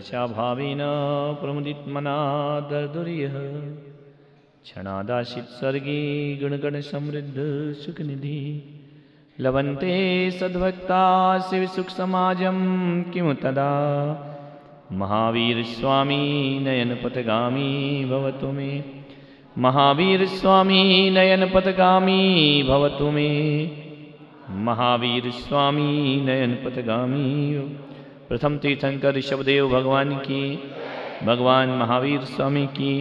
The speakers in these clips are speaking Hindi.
सहसा भावेन प्रमुदितमना दर्दुर्यः क्षणादाशित सर्गे गुणगण समृद्ध सुखनिधि लभन्ते सद्भक्ता शिव सुख समाजम किमु तदा महावीर स्वामी नयन पथगामी भवतु मे महावीर स्वामी नयन पथगामी भवतु मे महावीर स्वामी नयन पथगामी। प्रथम तीर्थंकर ऋषभदेव भगवान की, भगवान महावीर स्वामी की,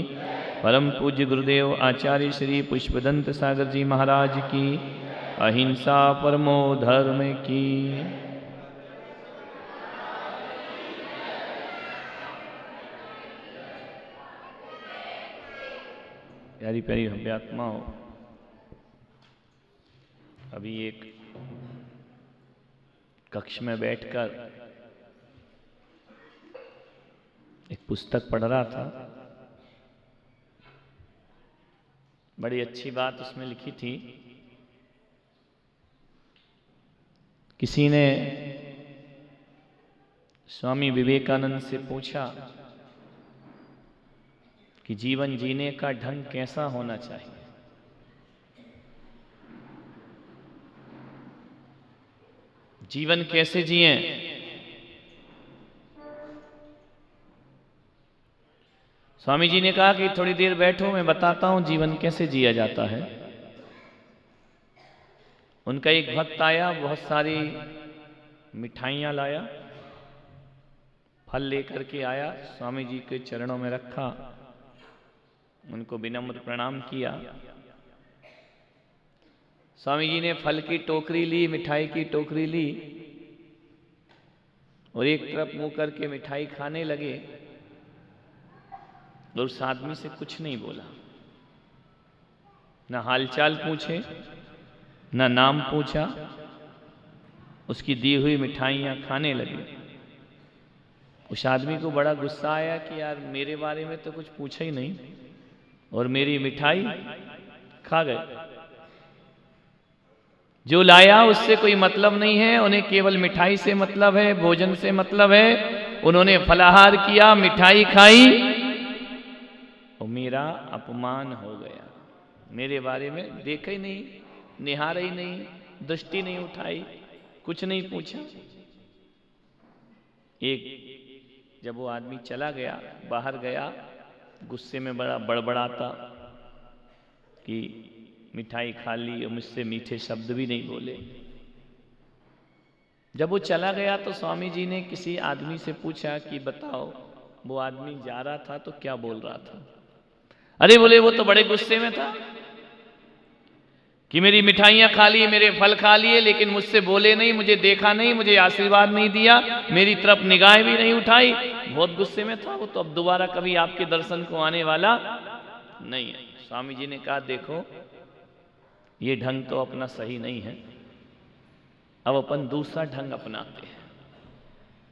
परम पूज्य गुरुदेव आचार्य श्री पुष्पदंत सागर जी महाराज की, अहिंसा परमो धर्म की। प्यारी प्यारी भव्यात्माओं, अभी एक कक्ष में बैठकर एक पुस्तक पढ़ रहा था। बड़ी अच्छी बात उसमें लिखी थी। किसी ने स्वामी विवेकानंद से पूछा कि जीवन जीने का ढंग कैसा होना चाहिए। जीवन कैसे जिएं? स्वामी जी ने कहा कि थोड़ी देर बैठो, मैं बताता हूं जीवन कैसे जिया जाता है। उनका एक भक्त आया, बहुत सारी मिठाइयां लाया, फल लेकर के आया, स्वामी जी के चरणों में रखा, उनको विनम्र प्रणाम किया। स्वामी जी ने फल की टोकरी ली, मिठाई की टोकरी ली और एक तरफ मुंह करके मिठाई खाने लगे और उस आदमी से कुछ नहीं बोला, ना हालचाल पूछे, ना नाम पूछा, उसकी दी हुई मिठाइयां खाने लगे। उस आदमी को बड़ा गुस्सा आया कि यार मेरे बारे में तो कुछ पूछा ही नहीं और मेरी मिठाई खा गए। जो लाया उससे कोई मतलब नहीं है, उन्हें केवल मिठाई से मतलब है, भोजन से मतलब है। उन्होंने फलाहार किया, मिठाई खाई और मेरा अपमान हो गया। मेरे बारे में देखा ही नहीं, निहारा ही नहीं, दृष्टि नहीं उठाई, कुछ नहीं पूछा। एक जब वो आदमी चला गया, बाहर गया, गुस्से में बड़ा बड़बड़ाता कि मिठाई खा ली और मुझसे मीठे शब्द भी नहीं बोले। जब वो चला गया तो स्वामी जी ने किसी आदमी से पूछा कि बताओ वो आदमी जा रहा था तो क्या बोल रहा था। अरे बोले वो तो बड़े गुस्से में था कि मेरी मिठाइयां खा ली, मेरे फल खा लिए, लेकिन मुझसे बोले नहीं, मुझे देखा नहीं, मुझे आशीर्वाद नहीं दिया, मेरी तरफ निगाहें भी नहीं उठाई। बहुत गुस्से में था वो तो, अब दोबारा कभी आपके दर्शन को आने वाला नहीं है। स्वामी जी ने कहा देखो ये ढंग तो अपना सही नहीं है, अब अपन दूसरा ढंग अपनाते हैं,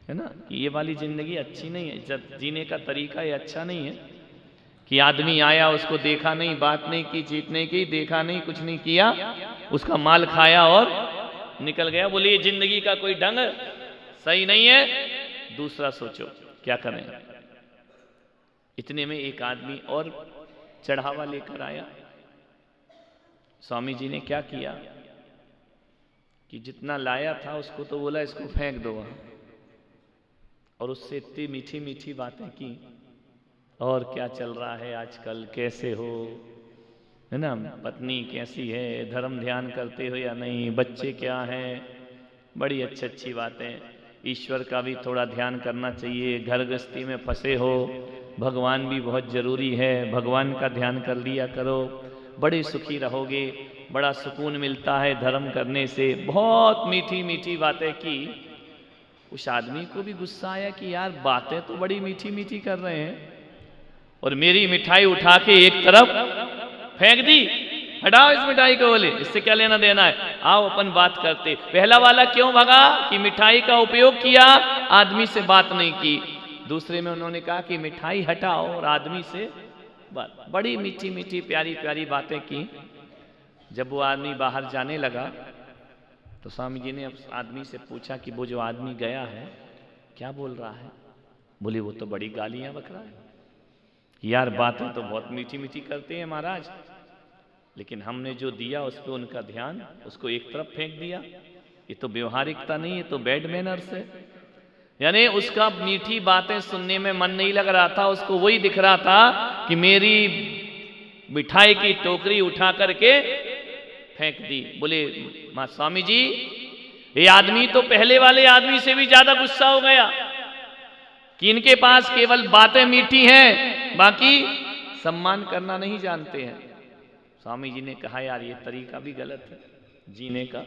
है ना। ये वाली जिंदगी अच्छी नहीं है, जब जीने का तरीका ये अच्छा नहीं है कि आदमी आया, उसको देखा नहीं, बात नहीं की, चीत नहीं की, देखा नहीं, कुछ नहीं किया, उसका माल खाया और निकल गया। बोले ये जिंदगी का कोई ढंग सही नहीं है, दूसरा सोचो क्या करें। इतने में एक आदमी और चढ़ावा लेकर आया। स्वामी जी ने क्या किया कि जितना लाया था उसको तो बोला इसको फेंक दो वहां, और उससे इतनी मीठी मीठी बातें की, और क्या चल रहा है आजकल, कैसे हो, है ना, पत्नी कैसी है, धर्म ध्यान करते हो या नहीं, बच्चे क्या हैं, बड़ी अच्छी अच्छी बातें। ईश्वर का भी थोड़ा ध्यान करना चाहिए, घर गृहस्थी में फंसे हो, भगवान भी बहुत जरूरी है, भगवान का ध्यान कर लिया करो, बड़े सुखी रहोगे, बड़ा सुकून मिलता है धर्म करने से। बहुत मीठी मीठी बातें की। उस आदमी को भी गुस्सा आया कि यार बातें तो बड़ी मीठी मीठी कर रहे हैं और मेरी मिठाई उठा के एक तरफ फेंक दी। हटाओ इस मिठाई को, बोले इससे क्या लेना देना है, आओ अपन बात करते। पहला वाला क्यों भगा कि मिठाई का उपयोग किया, आदमी से बात नहीं की। दूसरे में उन्होंने कहा कि मिठाई हटाओ और आदमी से बात। बड़ी मीठी मीठी प्यारी प्यारी बातें की। जब वो आदमी बाहर जाने लगा तो स्वामी जी ने उस आदमी से पूछा कि वो जो आदमी गया है क्या बोल रहा है। बोले वो तो बड़ी गालियां बक रहा है यार, बातें तो बहुत मीठी मीठी करते हैं महाराज, लेकिन हमने जो दिया उस पर उनका ध्यान, उसको एक तरफ फेंक दिया। ये तो व्यवहारिकता नहीं, ये तो बैड मैनर्स है। यानी उसका मीठी बातें सुनने में मन नहीं लग रहा था, उसको वही दिख रहा था कि मेरी मिठाई की टोकरी उठा करके फेंक दी। बोले मां स्वामी जी, ये आदमी तो पहले वाले आदमी से भी ज्यादा गुस्सा हो गया कि इनके पास केवल बातें मीठी हैं, बाकी सम्मान करना नहीं जानते हैं। स्वामी जी ने कहा यार ये तरीका भी गलत है जीने का।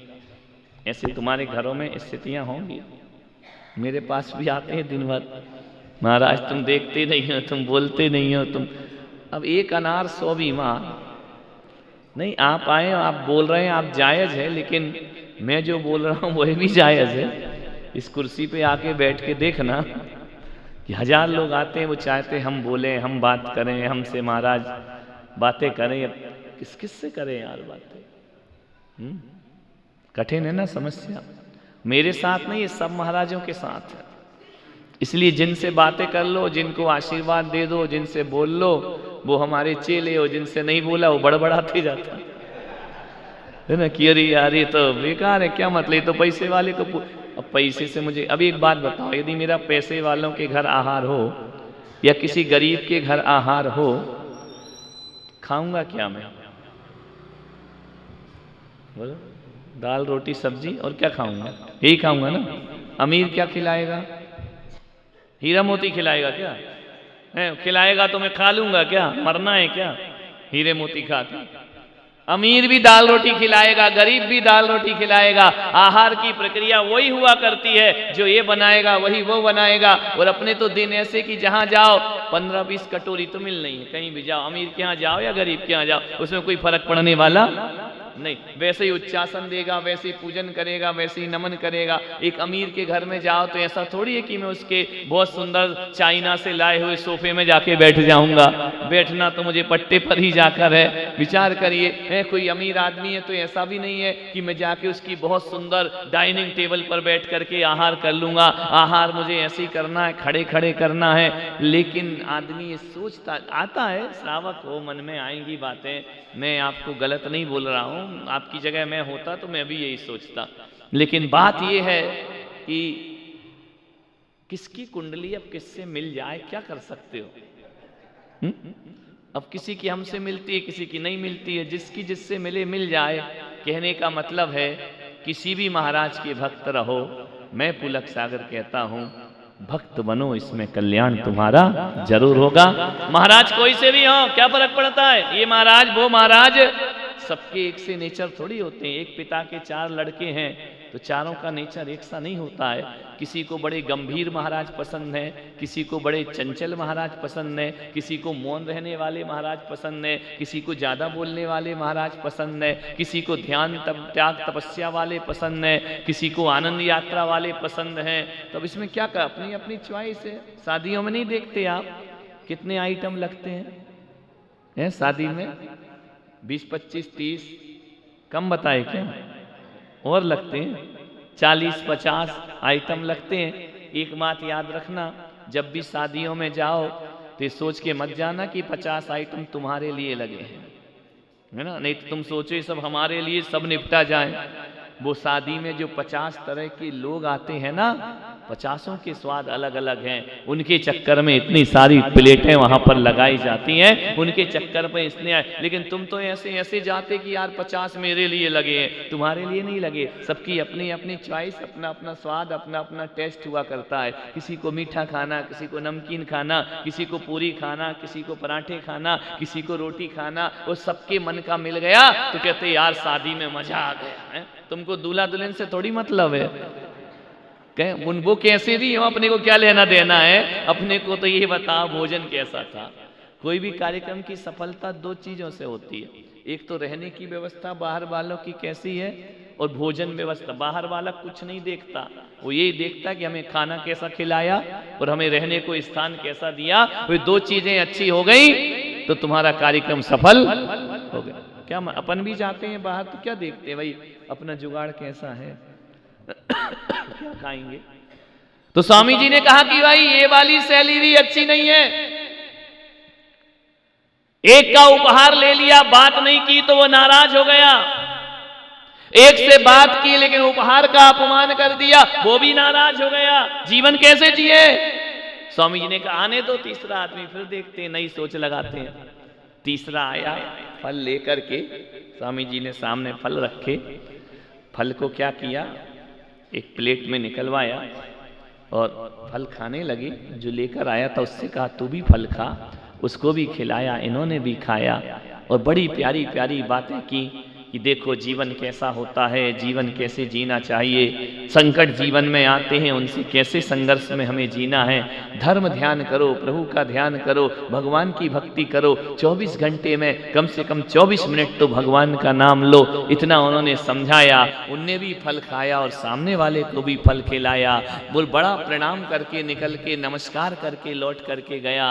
ऐसे तुम्हारे घरों में स्थितियां होंगी, मेरे पास भी आते हैं दिन भर, महाराज तुम देखते नहीं हो, तुम बोलते नहीं हो, तुम अब एक अनार 100 बीमार। नहीं, आप आए, आप बोल रहे हैं, आप जायज है, लेकिन मैं जो बोल रहा हूं वही भी जायज है। इस कुर्सी पे आके बैठ के देखना कि 1000 लोग आते हैं, वो चाहते हम बोलें, हम बात करें, हमसे महाराज बातें करें। किस किस से करें यार बातें? कठिन है ना समस्या। मेरे साथ नहीं, ये सब महाराजों के साथ है। इसलिए जिनसे बातें कर लो, जिनको आशीर्वाद दे दो, जिनसे बोल लो, वो हमारे चेले हो। जिनसे नहीं बोला वो बड़बड़ाते जाता है ना कि अरे यार ये तो बेकार है, क्या मतलब, ये तो पैसे वाले को। अब पैसे से मुझे अभी एक बात बताओ, यदि मेरा पैसे वालों के घर आहार हो या किसी गरीब के घर आहार हो, खाऊंगा क्या मैं? बोलो, दाल रोटी सब्जी और क्या खाऊंगा? यही खाऊंगा ना। अमीर क्या खिलाएगा? हीरा मोती खिलाएगा क्या? है खिलाएगा तो मैं खा लूंगा क्या? मरना है क्या हीरे मोती खा के? अमीर भी दाल रोटी खिलाएगा, गरीब भी दाल रोटी खिलाएगा। आहार की प्रक्रिया वही हुआ करती है, जो ये बनाएगा वही वो बनाएगा। और अपने तो दिन ऐसे कि जहां जाओ 15-20 कटोरी तो मिल नहीं है, कहीं भी जाओ, अमीर के यहाँ जाओ या गरीब के यहाँ जाओ, उसमें कोई फर्क पड़ने वाला नहीं। वैसे ही उच्चासन देगा, वैसे ही पूजन करेगा, वैसे ही नमन करेगा। एक अमीर के घर में जाओ तो ऐसा थोड़ी है कि मैं उसके बहुत सुंदर चाइना से लाए हुए सोफे में जाके बैठ जाऊंगा। बैठना तो मुझे पट्टे पर ही जाकर है। विचार करिए, कोई अमीर आदमी है तो ऐसा भी नहीं है कि मैं जाके उसकी बहुत सुंदर डाइनिंग टेबल पर बैठ करके आहार कर लूंगा। आहार मुझे ऐसे ही करना है, खड़े खड़े करना है। लेकिन आदमी ये सोचता आता है, श्रावक हो, मन में आएंगी बातें। मैं आपको गलत नहीं बोल रहा हूं, आपकी जगह मैं होता तो मैं भी यही सोचता। लेकिन बात यह है कि किसकी कुंडली अब किससे मिल जाए, क्या कर सकते हो? अब किसी की हमसे मिलती है, किसी की नहीं मिलती है। जिसकी जिससे मिले मिल जाए। कहने का मतलब है किसी भी महाराज के भक्त रहो। मैं पुलक सागर कहता हूं, भक्त बनो, इसमें कल्याण तुम्हारा जरूर होगा। महाराज कोई से भी हो, क्या फर्क पड़ता है? ये महाराज वो महाराज, सबके एक से नेचर थोड़ी होते हैं। एक पिता के 4 लड़के हैं तो चारों का नेचर एक सा नहीं होता है। किसी को बड़े गंभीर महाराज पसंद है, किसी को बड़े चंचल महाराज पसंद है, किसी को मौन रहने वाले महाराज पसंद है, किसी को ज्यादा बोलने वाले महाराज पसंद है, किसी को ध्यान त्याग तपस्या वाले पसंद है, किसी को आनंद यात्रा वाले पसंद हैं। तो अब इसमें क्या कर, अपनी अपनी च्वाइस है। शादियों में नहीं देखते आप कितने आइटम लगते हैं शादी में? 20, 25, 30, कम बताए क्या? और लगते हैं 40, 50 आइटम लगते हैं। एक बात याद रखना, जब भी शादियों में जाओ तो सोच के मत जाना कि 50 आइटम तुम्हारे लिए लगे हैं, है ना। नहीं तो तुम सोचो ये सब हमारे लिए, सब निपटा जाए। वो शादी में जो 50 तरह के लोग आते हैं ना, 50 के स्वाद अलग अलग हैं। उनके चक्कर में इतनी सारी प्लेटें वहां पर लगाई जाती हैं, उनके चक्कर में इसने आए। लेकिन तुम तो ऐसे ऐसे जाते कि यार 50 मेरे लिए लगे हैं, तुम्हारे लिए नहीं लगे। सबकी अपनी अपनी चॉइस, अपना अपना स्वाद, अपना अपना टेस्ट हुआ करता है। किसी को मीठा खाना, किसी को नमकीन खाना, किसी को पूरी खाना, किसी को पराठे खाना, किसी को रोटी खाना। वो सबके मन का मिल गया तो कहते यार शादी में मजा आ गया है। तुमको दूल्हा दुल्हन से थोड़ी मतलब है, वो कैसे भी हो, अपने को क्या लेना देना है। अपने को तो ये बताओ भोजन कैसा था। कोई भी कार्यक्रम की सफलता 2 चीजों से होती है। एक तो रहने की व्यवस्था बाहर वालों की कैसी है, और भोजन व्यवस्था। बाहर वाला कुछ नहीं देखता, वो यही देखता कि हमें खाना कैसा खिलाया और हमें रहने को स्थान कैसा दिया। वो 2 चीजें अच्छी हो गई तो तुम्हारा कार्यक्रम सफल हो गया। क्या अपन भी जाते हैं बाहर तो क्या देखते हैं भाई, अपना जुगाड़ कैसा है, क्या खाएंगे। तो स्वामी जी ने कहा कि भाई ये वाली शैली भी अच्छी नहीं है। एक का उपहार ले लिया, बात नहीं की तो वो नाराज हो गया। एक से बात की लेकिन उपहार का अपमान कर दिया, वो भी नाराज हो गया। जीवन कैसे जिए? स्वामी जी ने कहा आने दो तीसरा आदमी, फिर देखते हैं, नई सोच लगाते हैं। तीसरा आया, फल लेकर के स्वामी जी ने सामने फल रखे। फल को क्या किया, एक प्लेट में निकलवाया और फल खाने लगे। जो लेकर आया था उससे कहा तू भी फल खा, उसको भी खिलाया, इन्होंने भी खाया और बड़ी प्यारी प्यारी बातें की कि देखो जीवन कैसा होता है, जीवन कैसे जीना चाहिए, संकट जीवन में आते हैं उनसे कैसे संघर्ष में हमें जीना है। धर्म ध्यान करो, प्रभु का ध्यान करो, भगवान की भक्ति करो, 24 घंटे में कम से कम 24 मिनट तो भगवान का नाम लो। इतना उन्होंने समझाया। उनने भी फल खाया और सामने वाले को भी फल खिलाया। वो बड़ा प्रणाम करके निकल के नमस्कार करके लौट करके गया।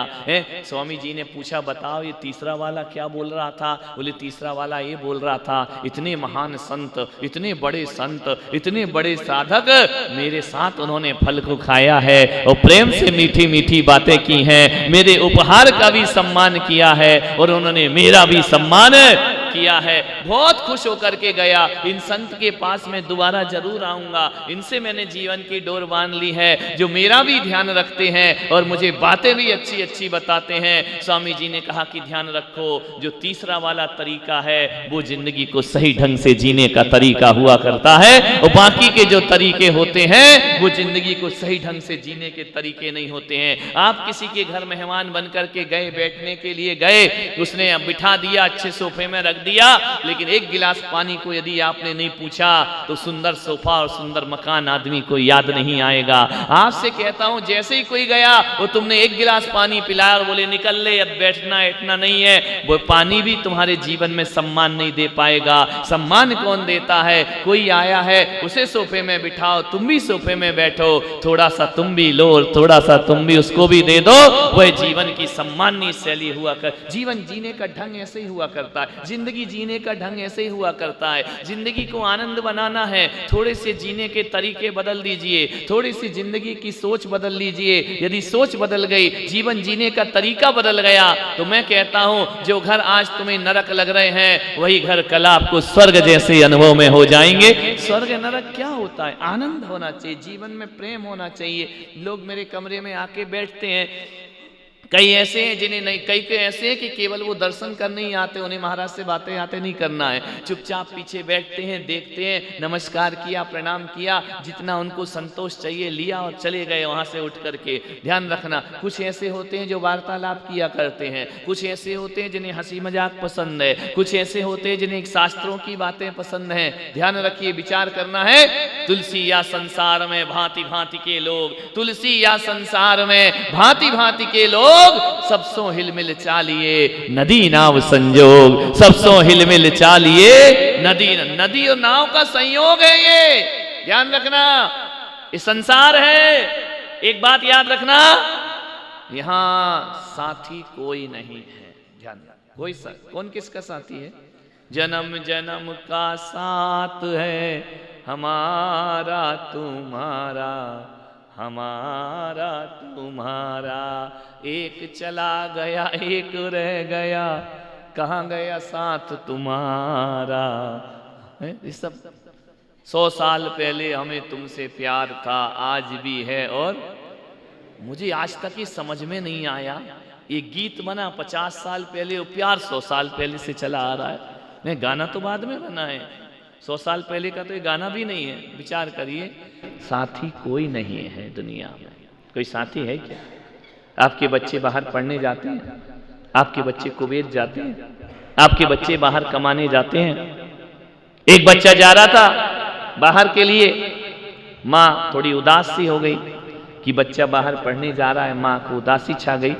स्वामी जी ने पूछा बताओ ये तीसरा वाला क्या बोल रहा था? बोले तीसरा वाला ये बोल रहा था इतने महान संत, इतने बड़े संत, इतने बड़े साधक, मेरे साथ उन्होंने फल को खाया है और प्रेम से मीठी मीठी बातें की हैं, मेरे उपहार का भी सम्मान किया है और उन्होंने मेरा भी सम्मान किया है। बहुत खुश होकर के गया। इन संत के पास मैं दोबारा जरूर आऊंगा, इनसे मैंने जीवन की डोर बांध ली है, जो मेरा भी ध्यान रखते हैं और मुझे बातें भी अच्छी अच्छी बताते हैं। स्वामी जी ने कहा कि ध्यान रखो, जो तीसरा वाला तरीका है वो जिंदगी को सही ढंग से जीने का तरीका हुआ करता है और बाकी के जो तरीके होते हैं वो जिंदगी को सही ढंग से जीने के तरीके नहीं होते हैं। आप किसी के घर मेहमान बन करके गए, बैठने के लिए गए, उसने बिठा दिया, अच्छे सोफे में रख दिया, लेकिन एक गिलास पानी को यदि आपने नहीं पूछा तो सुंदर सोफा और सुंदर मकान आदमी को याद नहीं आएगा। आपसे कहता हूं जैसे ही कोई गया वो तुमने एक गिलास पानी पिलाया और बोले निकल ले, अब बैठना इतना नहीं है, वो पानी भी तुम्हारे जीवन में सम्मान नहीं दे पाएगा। सम्मान कौन देता है? कोई आया है उसे सोफे में बिठाओ, तुम भी सोफे में बैठो, थोड़ा सा तुम भी लो और थोड़ा सा तुम भी उसको भी दे दो। वह जीवन की सम्माननीय शैली हुआ कर। जीवन जीने का ढंग ऐसे ही हुआ करता है, जिंदगी जीने का ढंग ऐसे ही हुआ करता है। जिंदगी को आनंद बनाना है, थोड़े से जीने के तरीके बदल दीजिए, थोड़ी सी जिंदगी की सोच बदल लीजिए। यदि सोच बदल गई, जीवन जीने का तरीका बदल गया, तो मैं कहता हूं जो घर आज तुम्हें नरक लग रहे हैं वही घर कल आपको स्वर्ग जैसे अनुभव में हो जाएंगे। स्वर्ग नरक क्या होता है? आनंद होना चाहिए, जीवन में प्रेम होना चाहिए। लोग मेरे कमरे में आके बैठते हैं, कई ऐसे हैं जिन्हें नहीं, कई ऐसे हैं कि केवल वो दर्शन करने ही आते, उन्हें महाराज से बातें आते नहीं करना है। चुपचाप पीछे बैठते हैं, देखते हैं, नमस्कार किया, प्रणाम किया, जितना उनको संतोष चाहिए लिया और चले गए वहां से उठ करके। ध्यान रखना, कुछ ऐसे होते हैं जो वार्तालाप किया करते हैं, कुछ ऐसे होते हैं जिन्हें हंसी मजाक पसंद है, कुछ ऐसे होते हैं जिन्हें शास्त्रों की बातें पसंद है। ध्यान रखिए, विचार करना है। तुलसी या संसार में भांति भांति के लोग, तुलसी या संसार में भांति भांति के लोग, सबसों हिलमिल चालिए नदी नाव संजोग, सबसों हिलमिल चालिए नदी। नदी और नाव का संयोग है ये, ध्यान रखना। ये संसार है। एक बात याद रखना, यहां साथी कोई नहीं है। ध्यान, कोई कौन किसका साथी है? जन्म जन्म का साथ है हमारा तुम्हारा, हमारा तुम्हारा, एक चला गया एक रह गया, कहाँ गया साथ तुम्हारा। ये सब 100 साल पहले हमें तुमसे प्यार था, आज भी है और मुझे आज तक ये समझ में नहीं आया। ये गीत बना 50 साल पहले और प्यार 100 साल पहले से चला आ रहा है। नहीं, गाना तो बाद में बना है, 100 साल पहले का तो ये गाना भी नहीं है। विचार करिए, साथी कोई नहीं है दुनिया में। कोई साथी है क्या? आपके बच्चे बाहर पढ़ने जाते हैं, आपके बच्चे कुवैत जाते हैं, आपके बच्चे बाहर कमाने जाते हैं। एक बच्चा जा रहा था बाहर के लिए, माँ थोड़ी उदास सी हो गई कि बच्चा बाहर पढ़ने जा रहा है, माँ को उदासी छा गई।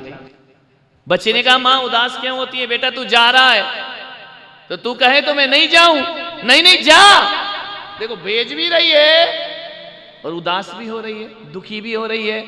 बच्चे ने कहा माँ उदास क्यों होती है? बेटा तू जा रहा है तो तू कहे तो मैं नहीं जाऊं। नहीं नहीं जा। देखो भेज भी रही है और उदास भी हो रही है, दुखी भी हो रही है।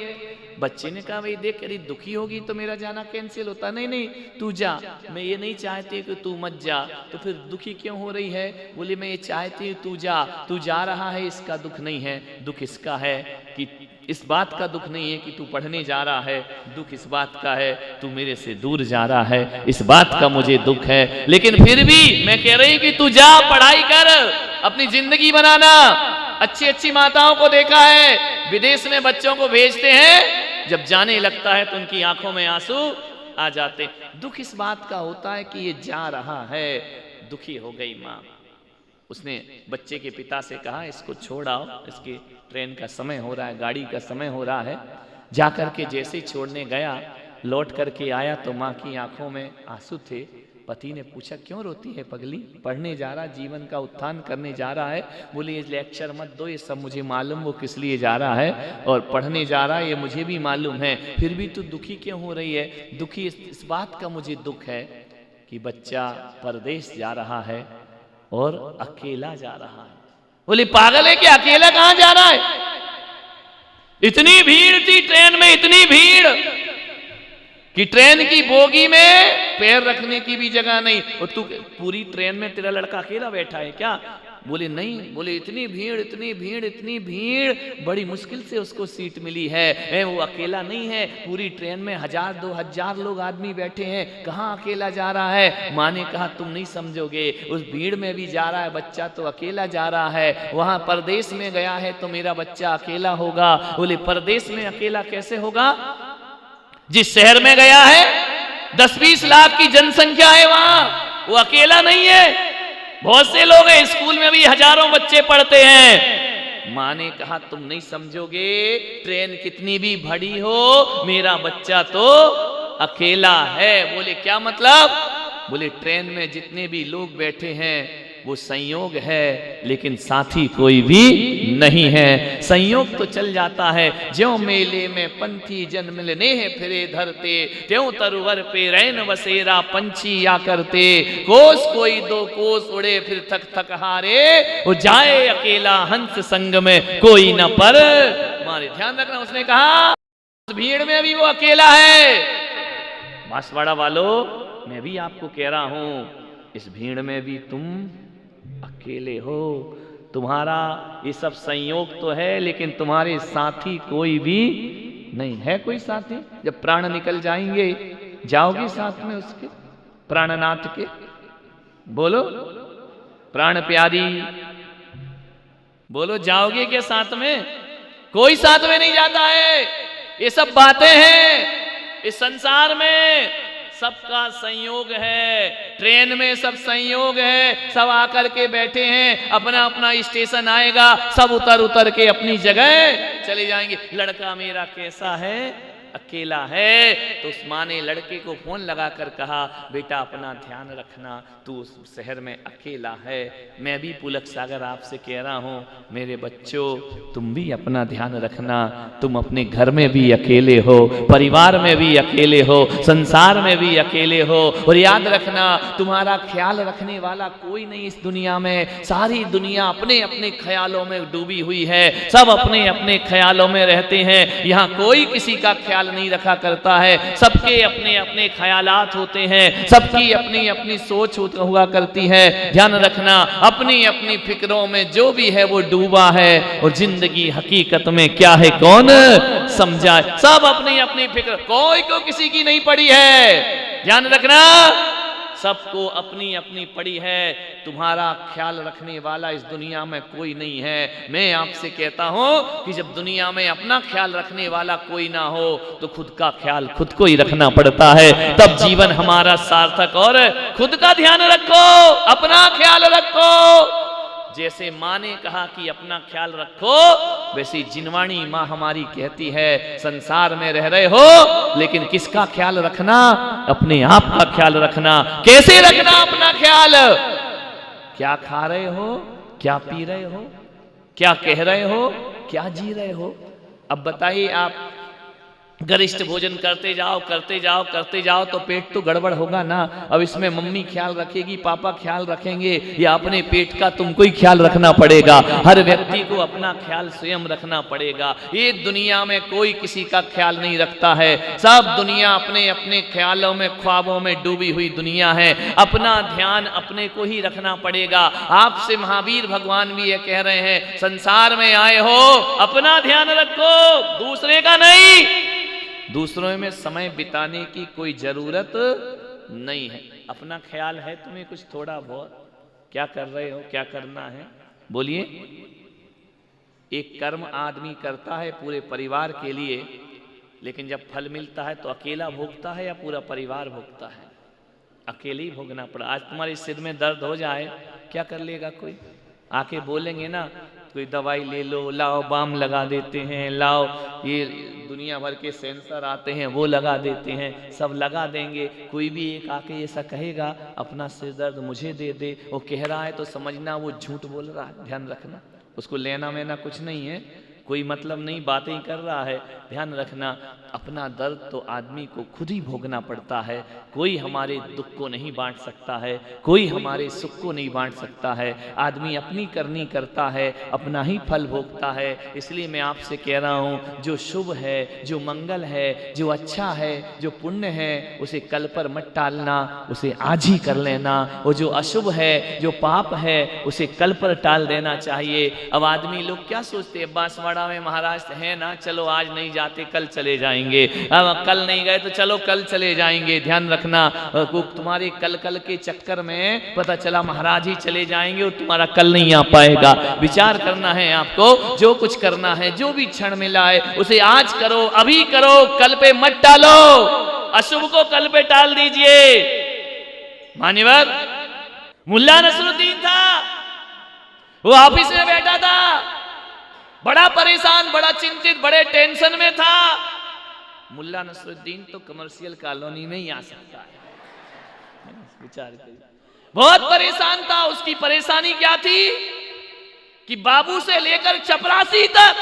बच्चे ने कहा भाई देख, अरे दुखी होगी तो मेरा जाना कैंसिल होता। नहीं नहीं तू जा, मैं ये नहीं चाहती कि तू मत जा। तो फिर दुखी क्यों हो रही है? बोले मैं ये चाहती हूँ तू जा रहा है, इसका दुख नहीं है। दुख इसका है कि इस बात का दुख नहीं है कि तू पढ़ने जा रहा है, दुख इस बात का है तू मेरे से दूर जा रहा है, इस बात का मुझे दुख है। लेकिन फिर भी मैं कह रही हूं कि तू जा, पढ़ाई कर, अपनी जिंदगी बनाना। अच्छी अच्छी माताओं को देखा है विदेश में बच्चों को भेजते हैं, जब जाने लगता है तो उनकी आंखों में आंसू आ जाते। दुख इस बात का होता है कि ये जा रहा है। दुखी हो गई माँ। उसने बच्चे के पिता से कहा इसको छोड़ आओ, इसकी ट्रेन का समय हो रहा है, गाड़ी का समय हो रहा है। जाकर के जैसे ही छोड़ने गया, लौट करके आया तो माँ की आंखों में आंसू थे। पति ने पूछा क्यों रोती है पगली? पढ़ने जा रहा, जीवन का उत्थान करने जा रहा है। बोले ये लेक्चर मत दो, ये सब मुझे मालूम वो किस लिए जा रहा है और पढ़ने जा रहा है, ये मुझे भी मालूम है। फिर भी तू दुखी क्यों हो रही है? दुखी इस बात का मुझे दुख है कि बच्चा परदेश जा रहा है और अकेला जा रहा है। बोले पागल है क्या, अकेला कहां जा रहा है? इतनी भीड़ थी ट्रेन में, इतनी भीड़ कि ट्रेन की बोगी में पैर रखने की भी जगह नहीं। और तू पूरी ट्रेन में तेरा लड़का अकेला बैठा है क्या? बोले नहीं। बोले इतनी भीड़, इतनी भीड़, इतनी भीड़, बड़ी मुश्किल से उसको सीट मिली है। वो अकेला नहीं है, पूरी ट्रेन में 1000-2000 लोग आदमी बैठे हैं, कहाँ अकेला जा रहा है? माँ ने कहा तुम नहीं समझोगे, उस भीड़ में भी जा रहा है बच्चा तो अकेला जा रहा है। वहां परदेश में गया है तो मेरा बच्चा अकेला होगा। बोले परदेश में अकेला कैसे होगा? जिस शहर में गया है 10-20 लाख की जनसंख्या है, वहां वो अकेला नहीं है, बहुत से लोग हैं। स्कूल में भी हजारों बच्चे पढ़ते हैं। माँ ने कहा तुम नहीं समझोगे, ट्रेन कितनी भी भरी हो मेरा बच्चा तो अकेला है। बोले क्या मतलब? बोले ट्रेन में जितने भी लोग बैठे हैं वो संयोग है, लेकिन साथी कोई भी नहीं है। संयोग तो चल जाता है, ज्यों मेले में पंथी जन मिलने हैं फिरे धरते, त्यों तरुवर पे रैन बसेरा पंछी या करते। कोस कोई 2 कोस उड़े फिर थक थक हारे, वो जाए अकेला हंस संग में कोई न पर मारे। ध्यान रखना, उसने कहा भीड़ में भी वो अकेला है। बांसवाड़ा वालों, मैं भी आपको कह रहा हूं, इस भीड़ में भी तुम अकेले हो। तुम्हारा ये सब संयोग तो है, लेकिन तुम्हारे साथी कोई भी नहीं है। कोई साथी जब प्राण निकल जाएंगे, जाओगे साथ में उसके, प्राणनाथ के? बोलो प्राण प्यारी, बोलो जाओगे क्या साथ में? कोई साथ में नहीं जाता है। ये सब बातें हैं। इस संसार में सबका संयोग है। ट्रेन में सब संयोग है, सब आकर के बैठे हैं, अपना अपना स्टेशन आएगा, सब उतर के अपनी जगह चले जाएंगे। लड़का मेरा कैसा है? अकेला है। तो उस माँ ने लड़के को फोन लगाकर कहा बेटा अपना ध्यान रखना, तू उस शहर में अकेला है। मैं भी पुलक सागर आपसे कह रहा हूँ मेरे बच्चों, तुम भी अपना ध्यान रखना। तुम अपने घर में भी अकेले हो, परिवार में भी अकेले हो, संसार में भी अकेले हो। और याद रखना तुम्हारा ख्याल रखने वाला कोई नहीं इस दुनिया में। सारी दुनिया अपने अपने ख्यालों में डूबी हुई है, सब अपने अपने ख्यालों में रहते हैं। यहाँ कोई किसी का ख्याल नहीं रखा करता है। सबके अपने अपने ख्यालात होते हैं, सबकी अपनी अपनी सोच हुआ करती है। ध्यान रखना, अपनी अपनी फिक्रों में जो भी है वो डूबा है, और जिंदगी हकीकत में क्या है कौन समझाए। सब अपनी अपनी फिक्र, कोई को किसी की नहीं पड़ी है। ध्यान रखना, सबको अपनी अपनी पड़ी है। तुम्हारा ख्याल रखने वाला इस दुनिया में कोई नहीं है। मैं आपसे कहता हूं कि जब दुनिया में अपना ख्याल रखने वाला कोई ना हो तो खुद का ख्याल खुद को ही रखना पड़ता है, तब जीवन हमारा सार्थक। और खुद का ध्यान रखो, अपना ख्याल रखो। जैसे माँ ने कहा कि अपना ख्याल रखो, वैसे जिनवाणी माँ हमारी कहती है संसार में रह रहे हो, लेकिन किसका ख्याल रखना? अपने आप का ख्याल रखना। कैसे रखना अपना ख्याल? क्या खा रहे हो, क्या पी रहे हो, क्या कह रहे हो, क्या जी रहे हो? अब बताइए आप गरिष्ठ भोजन करते जाओ करते जाओ करते जाओ तो पेट तो गड़बड़ होगा ना। अब इसमें मम्मी ख्याल रखेगी, पापा ख्याल रखेंगे, या अपने पेट का तुमको ही ख्याल रखना पड़ेगा। हर व्यक्ति को अपना ख्याल स्वयं रखना पड़ेगा। ये दुनिया में कोई किसी का ख्याल नहीं रखता है। सब दुनिया अपने अपने ख्यालों में, ख्वाबों में डूबी हुई दुनिया है। अपना ध्यान अपने को ही रखना पड़ेगा। आपसे महावीर भगवान भी ये कह रहे हैं, संसार में आए हो अपना ध्यान रखो, दूसरे का नहीं। दूसरों में समय बिताने की कोई जरूरत नहीं है। अपना ख्याल है तुम्हें कुछ थोड़ा बहुत, क्या कर रहे हो, क्या करना है, बोलिए। एक कर्म आदमी करता है पूरे परिवार के लिए, लेकिन जब फल मिलता है तो अकेला भोगता है या पूरा परिवार भोगता है? अकेले ही भोगना पड़ा। आज तुम्हारे सिर में दर्द हो जाए, क्या कर लेगा कोई? आके बोलेंगे ना, कोई दवाई ले लो, लाओ बाम लगा देते हैं, लाओ ये दुनिया भर के सेंसर आते हैं वो लगा देते हैं, सब लगा देंगे। कोई भी एक आके ऐसा कहेगा अपना सिर दर्द मुझे दे दे, वो कह रहा है तो समझना वो झूठ बोल रहा है। ध्यान रखना, उसको लेना मेना कुछ नहीं है, कोई मतलब नहीं, बातें ही कर रहा है। ध्यान रखना, अपना दर्द तो आदमी को खुद ही भोगना पड़ता है। कोई हमारे दुख को नहीं बांट सकता है, कोई हमारे सुख को नहीं बांट सकता है। आदमी अपनी करनी करता है, अपना ही फल भोगता है। इसलिए मैं आपसे कह रहा हूँ, जो शुभ है, जो मंगल है, जो अच्छा है, जो पुण्य है, उसे कल पर मत टालना, उसे आज ही कर लेना। वो जो अशुभ है, जो पाप है, उसे कल पर टाल देना चाहिए। अब आदमी लोग क्या सोचते हैं, बांसवाड़ा में महाराज है ना, चलो आज नहीं जाते कल चले जाएंगे, अब कल नहीं गए तो चलो कल चले जाएंगे। ध्यान रखना, तुम्हारे कल कल के चक्कर में पता चला महाराज ही चले जाएंगे और तुम्हारा कल नहीं आ पाएगा। विचार करना है आपको, जो कुछ करना है, जो भी क्षण मिला है उसे आज करो, अभी करो, कल पे मत टालो। अशुभ को कल पे टाल दीजिए। मान्यवर मुल्ला नसरुद्दीन था, वो ऑफिस में बैठा था, बड़ा परेशान, बड़ा चिंतित, बड़े टेंशन में था। मुल्ला नसरुद्दीन तो कमर्शियल कॉलोनी में ही आ सकता है, विचार करिए। बहुत परेशान था। उसकी परेशानी क्या थी कि बाबू से लेकर चपरासी तक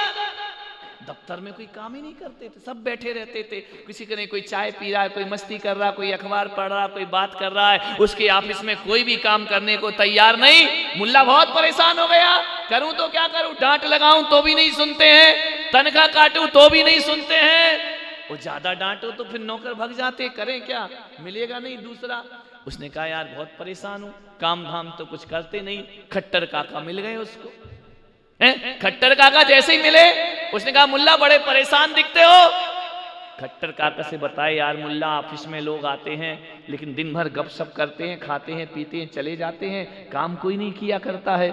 दफ्तर में कोई काम ही नहीं करते थे, सब बैठे रहते थे। किसी के नहीं, कोई चाय पी रहा है, कोई मस्ती कर रहा है, कोई अखबार पढ़ रहा है, कोई बात कर रहा है। उसके ऑफिस में कोई भी काम करने को तैयार नहीं। मुल्ला बहुत परेशान हो गया, करूं तो क्या करूं, डांट लगाऊं तो भी नहीं सुनते हैं, तनख्वाह काटूं तो भी नहीं सुनते हैं। वो ज्यादा डांटो तो फिर नौकर भग जाते, करें क्या, मिलेगा नहीं दूसरा। उसने कहा यार बहुत परेशान हूं, काम धाम तो कुछ करते नहीं। खट्टर काका मिल गए उसको। खट्टर काका जैसे ही मिले, उसने कहा मुल्ला बड़े परेशान दिखते हो। खट्टर काका से बताए, यार मुल्ला ऑफिस में लोग आते हैं लेकिन दिन भर गपशप करते हैं, खाते हैं, पीते हैं, चले जाते हैं, काम कोई नहीं किया करता है।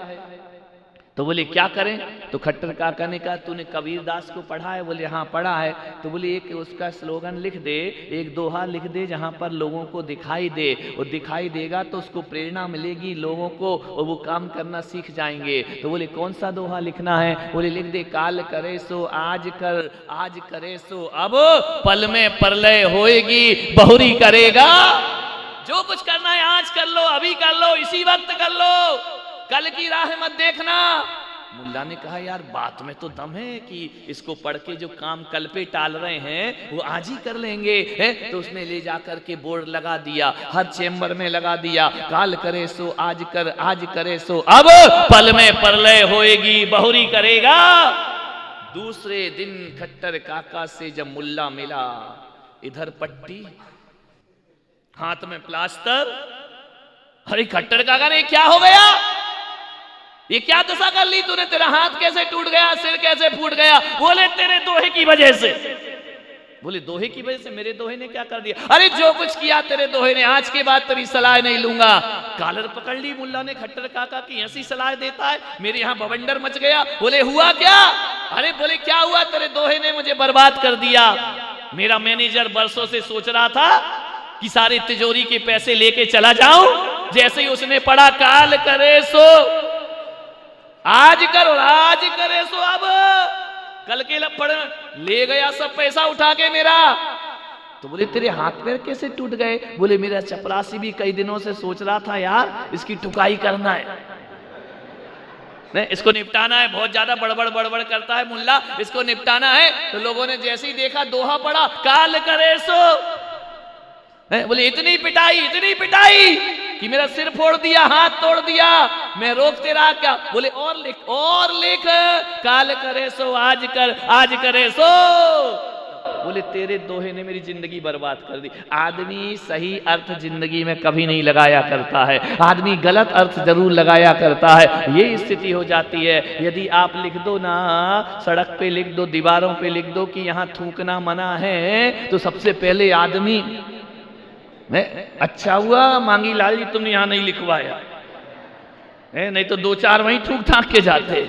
तो बोले क्या करें? तो खट्टर काका ने कहा तूने कबीर दास को पढ़ा है? बोले हाँ पढ़ा है। तो बोले एक उसका स्लोगन लिख दे, एक दोहा लिख दे जहाँ पर लोगों को दिखाई दे, और दिखाई देगा तो उसको प्रेरणा मिलेगी लोगों को, और वो काम करना सीख जाएंगे। तो बोले कौन सा दोहा लिखना है? बोले लिख दे, काल करे सो आज कर, आज करे सो अब, पल में प्रलय होएगी बहुरी करेगा। जो कुछ करना है आज कर लो, अभी कर लो, इसी वक्त कर लो, कल की राह मत देखना। मुल्ला ने कहा यार बात में तो दम है कि इसको पढ़ के जो काम कल पे टाल रहे हैं वो आज ही कर लेंगे, है? तो उसने ले जाकर के बोर्ड लगा दिया, हर चेम्बर में लगा दिया, काल करे सो आज कर, आज करे सो अब, पल में प्रलय होएगी बहुरी करेगा। दूसरे दिन खट्टर काका से जब मुल्ला मिला, इधर पट्टी, हाथ में प्लास्टर। अरे खट्टर काका ने क्या हो गया, ये क्या दशा कर ली तूने, तेरा हाथ कैसे टूट गया, सिर कैसे फूट गया? बोले तेरे दोहे की वजह से। बोले दोहे की वजह से? मेरे दोहे ने क्या कर दिया? अरे जो कुछ किया तेरे दोहे ने, आज के बाद तेरी सलाह नहीं लूंगा। कॉलर पकड़ ली मुल्ला ने खट्टर काका की, ऐसी सलाह देता है, मेरे यहाँ बवंडर मच गया। बोले हुआ क्या? अरे बोले क्या हुआ, तेरे दोहे ने मुझे बर्बाद कर दिया। मेरा मैनेजर बरसों से सोच रहा था कि सारी तिजोरी के पैसे लेके चला जाऊं, जैसे ही उसने पढ़ा काल करे सो आज कर और आज करे सो अब, कल के लपड़ ले गया सब पैसा उठा के मेरा। तो बोले तेरे हाथ पैर कैसे टूट गए? बोले मेरा चपरासी भी कई दिनों से सोच रहा था यार इसकी टुकाई करना है। नहीं, इसको निपटाना है, बहुत ज्यादा बड़बड़ बड़बड़ करता है मुल्ला, इसको निपटाना है। तो लोगों ने जैसे ही देखा दोहा पड़ा, काल करे सो, बोले इतनी पिटाई कि मेरा सिर फोड़ दिया, हाथ तोड़ दिया, मैं रोकते रहा क्या? बोले और लिख, काल करे सो आज करे सो। बोले तेरे दोहे ने मेरी जिंदगी बर्बाद कर दी। आदमी सही अर्थ जिंदगी में कभी नहीं लगाया करता है, आदमी गलत अर्थ जरूर लगाया करता है। ये स्थिति हो जाती है। यदि आप लिख दो ना, सड़क पे लिख दो, दीवारों पे लिख दो कि यहाँ थूकना मना है, तो सबसे पहले आदमी, अच्छा हुआ मांगी लाल जी तुमने यहाँ नहीं लिखवाया, नहीं तो 2-4 वहीं थूक थाक के जाते।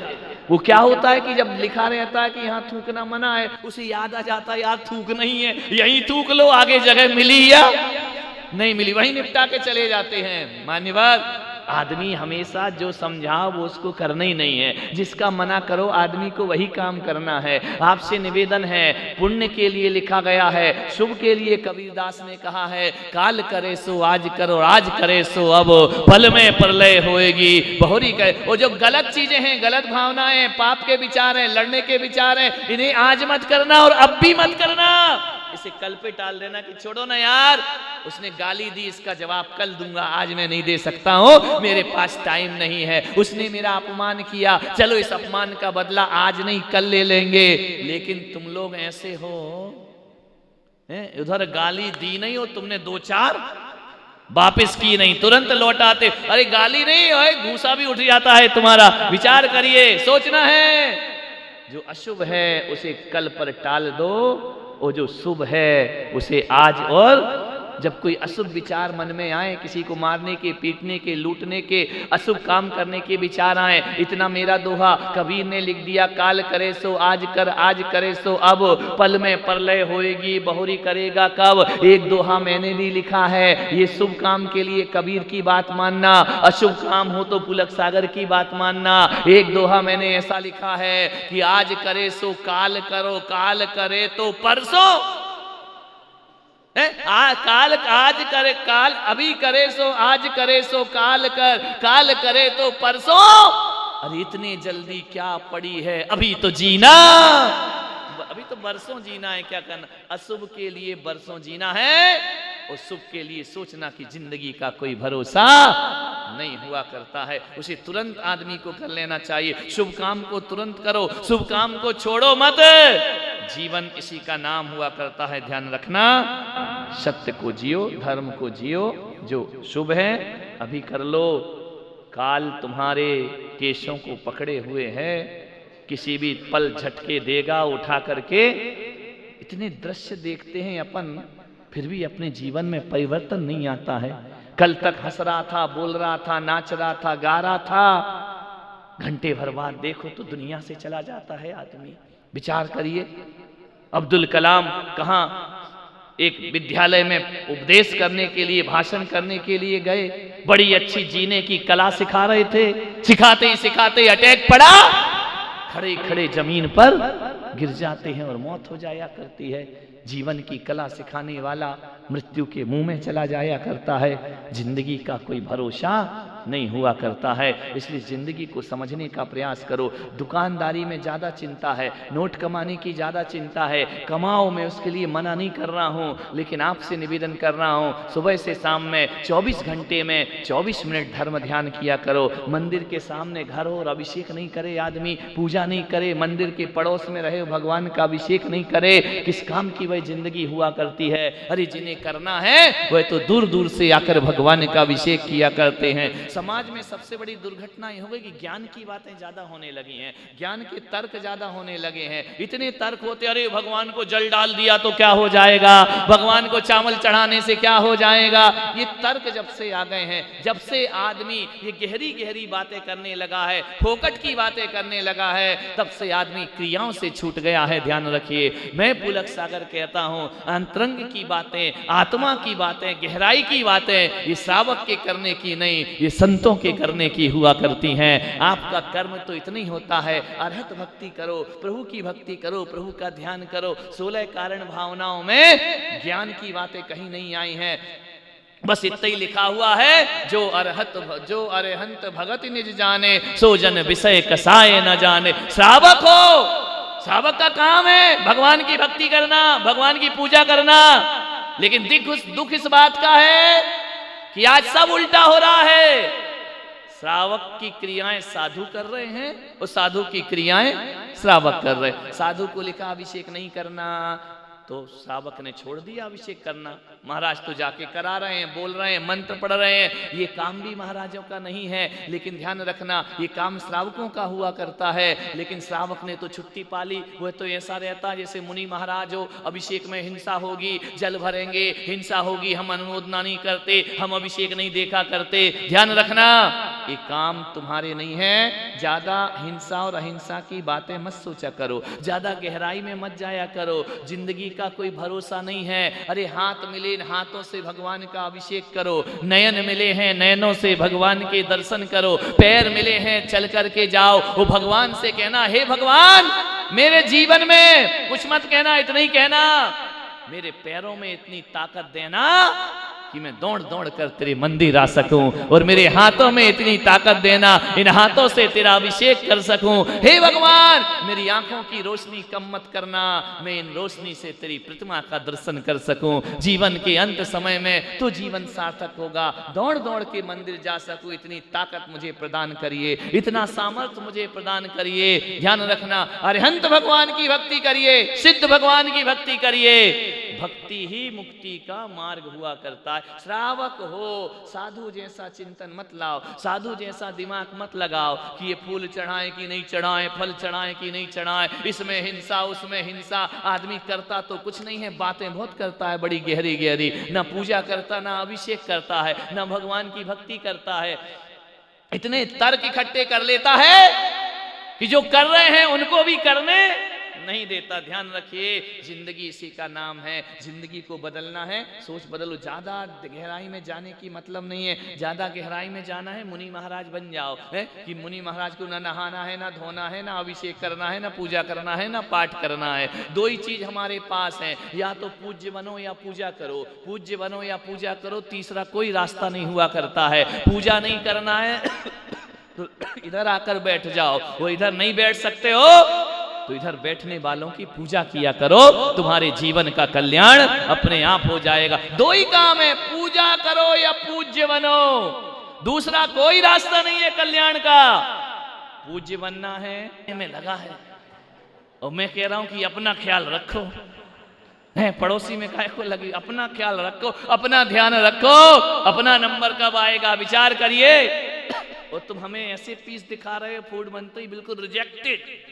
वो क्या होता है कि जब लिखा रहता है कि यहाँ थूकना मना है, उसे याद आ जाता है यार थूक नहीं है, यहीं थूक लो, आगे जगह मिली या नहीं मिली, वहीं निपटा के चले जाते हैं। मान्यवर, आदमी हमेशा जो समझाओ वो उसको करना ही नहीं है, जिसका मना करो आदमी को वही काम करना है। आपसे निवेदन है, पुण्य के लिए लिखा गया है, शुभ के लिए कबीरदास ने कहा है, काल करे सो आज करो, आज करे सो अब, फल में प्रलय होएगी बहुरी कहे। वो जो गलत चीजें हैं, गलत भावनाएं, पाप के विचार हैं, लड़ने के विचार हैं, इन्हें आज मत करना और अब भी मत करना, इसे कल पे टाल देना कि छोड़ो ना यार, उसने गाली दी, इसका जवाब कल दूंगा, आज मैं नहीं दे सकता हूं, मेरे पास टाइम नहीं है। उसने मेरा अपमान किया, चलो इस अपमान का बदला आज नहीं कल ले लेंगे। लेकिन तुम लोग ऐसे हो, उधर गाली दी नहीं हो तुमने, 2-4 वापिस की नहीं, तुरंत लौटाते। अरे गाली नहीं, गुस्सा भी उठ जाता है तुम्हारा। विचार करिए, सोचना है, जो अशुभ है उसे कल पर टाल दो, और जो शुभ है उसे आज। और जब कोई अशुभ विचार मन में आए, किसी को मारने के, पीटने के, लूटने के, अशुभ काम करने के विचार आए, इतना मेरा दोहा कबीर ने लिख दिया, काल करे सो आज करे सो अब, पल में प्रलय होएगी बहुरी करेगा कब। एक दोहा मैंने भी लिखा है, ये शुभ काम के लिए कबीर की बात मानना, अशुभ काम हो तो पुलक सागर की बात मानना। एक दोहा मैंने ऐसा लिखा है कि आज करे सो काल करो, काल करे तो परसों, काल आज करे, काल अभी करे सो आज करे सो काल कर, काल करे तो परसों। अरे इतने जल्दी क्या पड़ी है, अभी तो जीना, अभी तो बरसों जीना है, क्या करना? अशुभ के लिए बरसों जीना है और शुभ के लिए सोचना कि जिंदगी का कोई भरोसा नहीं हुआ करता है, उसे तुरंत आदमी को कर लेना चाहिए। शुभ काम को तुरंत करो, शुभ काम को छोड़ो मत, जीवन इसी का नाम हुआ करता है। ध्यान रखना, सत्य को जियो, धर्म को जियो, जो शुभ है अभी कर लो, काल तुम्हारे केशों को पकड़े हुए है, किसी भी पल झटके देगा उठा करके। इतने दृश्य देखते हैं अपन, फिर भी अपने जीवन में परिवर्तन नहीं आता है। कल तक हंस रहा था, बोल रहा था, नाच रहा था, गा रहा था, घंटे भर बाद देखो तो दुनिया से चला जाता है आदमी। विचार करिए, अब्दुल कलाम कहाँ एक विद्यालय में उपदेश करने के लिए, भाषण करने के लिए गए, बड़ी अच्छी जीने की कला सिखा रहे थे, सिखाते ही सिखाते अटैक पड़ा, खड़े खड़े जमीन पर गिर जाते हैं और मौत हो जाया करती है। जीवन की कला सिखाने वाला मृत्यु के मुंह में चला जाया करता है। जिंदगी का कोई भरोसा नहीं हुआ करता है, इसलिए जिंदगी को समझने का प्रयास करो। दुकानदारी में ज्यादा चिंता है, नोट कमाने की ज्यादा चिंता है, कमाओ, मैं उसके लिए मना नहीं कर रहा हूं, लेकिन आपसे निवेदन कर रहा हूं, सुबह से शाम में 24 घंटे में 24 मिनट धर्म ध्यान किया करो। मंदिर के सामने घर हो और अभिषेक नहीं करे आदमी, पूजा नहीं करे, मंदिर के पड़ोस में रहे भगवान का अभिषेक नहीं करे, किस काम की वह जिंदगी हुआ करती है? अरे जिन्हें करना है वह तो दूर दूर से आकर भगवान का अभिषेक किया करते हैं। समाज में सबसे बड़ी दुर्घटना ये हो गई कि ज्ञान की बातें ज्यादा होने लगी हैं, ज्ञान के तर्क ज्यादा होने लगे हैं। इतने तर्क होते, अरे भगवान को जल डाल दिया तो क्या हो जाएगा, भगवान को चावल चढ़ाने से क्या हो जाएगा। ये तर्क जब से आ गए हैं, जब से आदमी ये गहरी गहरी बातें करने लगा है, फोकट की बातें करने लगा है, तब से आदमी क्रियाओं से छूट गया है। ध्यान रखिए, मैं पुलक सागर कहता हूं, अंतरंग की बातें, आत्मा की बातें, गहराई की बातें ये श्रावक के करने की नहीं, ये संतों के करने की हुआ करती हैं। आपका कर्म तो इतना ही होता है, अरहत भक्ति करो, प्रभु की भक्ति करो, प्रभु का ध्यान करो। 16 कारण भावनाओं में ज्ञान की बातें कहीं नहीं आई हैं। बस इतना ही लिखा हुआ है, जो अरहंत भगत निज जाने, सो जन विषय कसाए न जाने। श्रावक हो, श्रावक का काम है भगवान की भक्ति करना, भगवान की पूजा करना। लेकिन दुख इस बात का है कि आज सब उल्टा हो रहा है। श्रावक की क्रियाएं साधु कर रहे हैं और साधु की क्रियाएं श्रावक कर रहे हैं। साधु को लिखा अभिषेक नहीं करना, तो श्रावक ने छोड़ दिया अभिषेक करना। महाराज तो जाके करा रहे हैं, बोल रहे हैं, मंत्र पढ़ रहे हैं। ये काम भी महाराजों का नहीं है, लेकिन ध्यान रखना ये काम श्रावकों का हुआ करता है। लेकिन श्रावक ने तो छुट्टी पाली, वह तो ऐसा रहता जैसे मुनि महाराज हो, अभिषेक में हिंसा होगी, जल भरेंगे, हिंसा होगी, हम अनुमोदना नहीं करते, हम अभिषेक नहीं देखा करते। ध्यान रखना ये काम तुम्हारे नहीं है। ज्यादा हिंसा और अहिंसा की बातें मत सोचा करो, ज्यादा गहराई में मत जाया करो। जिंदगी का कोई भरोसा नहीं है। अरे हाथ मिले, हाथों से भगवान का अभिषेक करो। नयन मिले हैं, नयनों से भगवान के दर्शन करो। पैर मिले हैं, चल करके जाओ। वो भगवान से कहना, हे भगवान मेरे जीवन में कुछ मत कहना, इतना ही कहना, मेरे पैरों में इतनी ताकत देना कि मैं दौड़ दौड़ कर तेरे मंदिर आ सकूं, और मेरे हाथों में इतनी ताकत देना, इन हाथों से तेरा अभिषेक कर सकूं। हे भगवान मेरी आंखों की रोशनी कम मत करना, मैं इन रोशनी से तेरी प्रतिमा का दर्शन कर सकूं। जीवन के अंत समय में तो जीवन सार्थक होगा, दौड़ दौड़ के मंदिर जा सकूं। इतनी ताकत मुझे प्रदान करिए, इतना सामर्थ्य मुझे प्रदान करिए। ध्यान रखना, अरहंत भगवान की भक्ति करिए, सिद्ध भगवान की भक्ति करिए। भक्ति ही मुक्ति का मार्ग हुआ करता है। श्रावक हो, साधु जैसा चिंतन मत लाओ, साधु जैसा दिमाग मत लगाओ कि ये फूल चढ़ाएं कि नहीं चढ़ाएं, फल चढ़ाएं कि नहीं चढ़ाएं, इसमें हिंसा उसमें हिंसा। आदमी करता तो कुछ नहीं है, बातें बहुत करता है बड़ी गहरी गहरी। ना पूजा करता, ना अभिषेक करता है, ना भगवान की भक्ति करता है। इतने तर्क इकट्ठे कर लेता है कि जो कर रहे हैं उनको भी करने नहीं देता। ध्यान रखिए, जिंदगी इसी का नाम है। जिंदगी को बदलना है, सोच बदलो। ज्यादा गहराई में जाने की मतलब नहीं है। ज्यादा गहराई में जाना है, मुनि महाराज बन जाओ है कि मुनि महाराज को ना नहाना है, ना धोना है, ना अभिषेक करना है, ना पूजा करना है, ना पाठ करना है। दो ही चीज हमारे पास है, या तो पूज्य बनो या पूजा करो, पूज्य बनो या पूजा करो। तीसरा कोई रास्ता नहीं हुआ करता है। पूजा नहीं करना है तो इधर आकर बैठ जाओ, वो इधर नहीं बैठ सकते हो तो इधर बैठने वालों की पूजा किया करो, तुम्हारे जीवन का कल्याण अपने आप हो जाएगा। दो ही काम है, पूजा करो या पूज्य बनो। दूसरा कोई रास्ता नहीं है कल्याण का। पूज्य बनना है में लगा है, और मैं कह रहा हूं कि अपना ख्याल रखो। है पड़ोसी में काहे को लगी, अपना ख्याल रखो, अपना ध्यान रखो। अपना नंबर कब आएगा विचार करिए। और तुम हमें ऐसे पीस दिखा रहे हो, फूड बनते ही बिल्कुल रिजेक्टेड।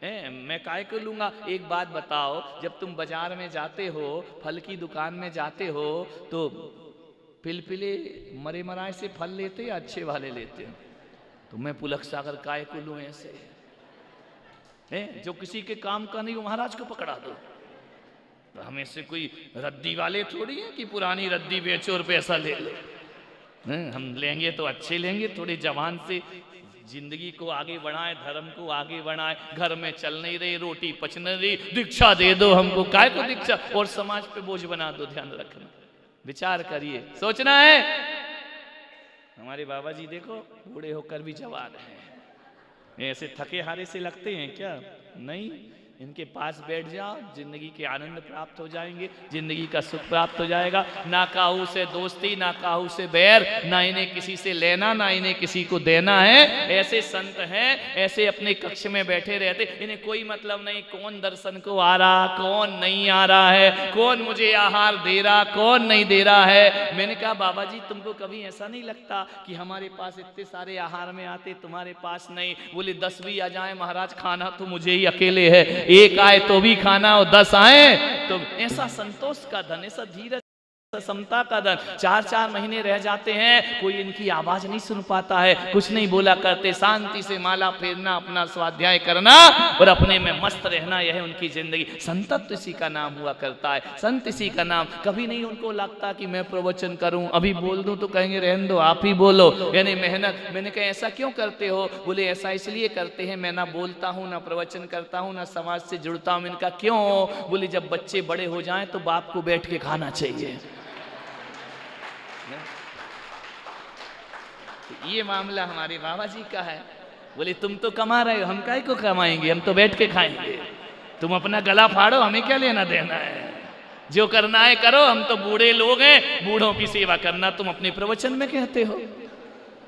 मैं काय को लूंगा। एक बात बताओ, जब तुम बाजार में जाते हो, फल की दुकान में जाते हो, तो पिलपिले मरे मराए से फल लेते या अच्छे वाले लेते हो? तो मैं पुलक सागर काय को लूं ऐसे जो किसी के काम का नहीं, वो महाराज को पकड़ा दो। तो हमें से कोई रद्दी वाले थोड़ी है कि पुरानी रद्दी बेचो और पैसा ले लो। हम लेंगे तो अच्छे लेंगे, थोड़े जवान से जिंदगी को आगे बढ़ाएं, धर्म को आगे बढ़ाएं। घर में चल नहीं रही, रोटी पच नहीं रही, दीक्षा दे दो हमको। काय को दीक्षा, और समाज पे बोझ बना दो। ध्यान रखना, विचार करिए, सोचना है। हमारे बाबा जी देखो, बूढ़े होकर भी जवान हैं। ऐसे थके हारे से लगते हैं क्या? नहीं, इनके पास बैठ जाओ, जिंदगी के आनंद प्राप्त हो जाएंगे, जिंदगी का सुख प्राप्त हो जाएगा। ना काहू से दोस्ती, ना काहू से बैर, ना इन्हें किसी से लेना, ना इन्हें किसी को देना है। ऐसे संत हैं, ऐसे अपने कक्ष में बैठे रहते, इन्हें कोई मतलब नहीं कौन दर्शन को आ रहा, कौन नहीं आ रहा है, कौन मुझे आहार दे रहा, कौन नहीं दे रहा है। मैंने कहा बाबा जी तुमको कभी ऐसा नहीं लगता कि हमारे पास इतने सारे आहार में आते, तुम्हारे पास नहीं? बोले 10 भी आ जाए महाराज, खाना तो मुझे ही अकेले है। एक आए तो भी खाना, और 10 आए तो। ऐसा संतोष का धन, ऐसा धीरज, समता का धन। 4-4 महीने रह जाते हैं, कोई इनकी आवाज नहीं सुन पाता है, कुछ नहीं बोला करते। शांति से माला फेरना, अपना स्वाध्याय करना और अपने में मस्त रहना, यह है उनकी जिंदगी। संतत्व इसी का नाम हुआ करता है, संत इसी का नाम। कभी नहीं उनको लगता कि मैं प्रवचन करूं, अभी बोल दूं तो कहेंगे रहने दो आप ही बोलो, यानी मेहनत। मैंने कहा ऐसा क्यों करते हो? बोले ऐसा इसलिए करते हैं, मैं ना बोलता हूँ, ना प्रवचन करता हूँ, ना समाज से जुड़ता हूँ। इनका क्यों? बोले जब बच्चे बड़े हो जाएं तो बाप को बैठ के खाना चाहिए। तो ये मामला हमारे बाबा जी का है। बोले तुम तो कमा रहे हो, हम काहे को कमाएंगे, हम तो बैठ के खाएंगे, तुम अपना गला फाड़ो, हमें क्या लेना देना है, जो करना है करो, हम तो बूढ़े लोग हैं, बूढ़ों की सेवा करना तुम अपने प्रवचन में कहते हो,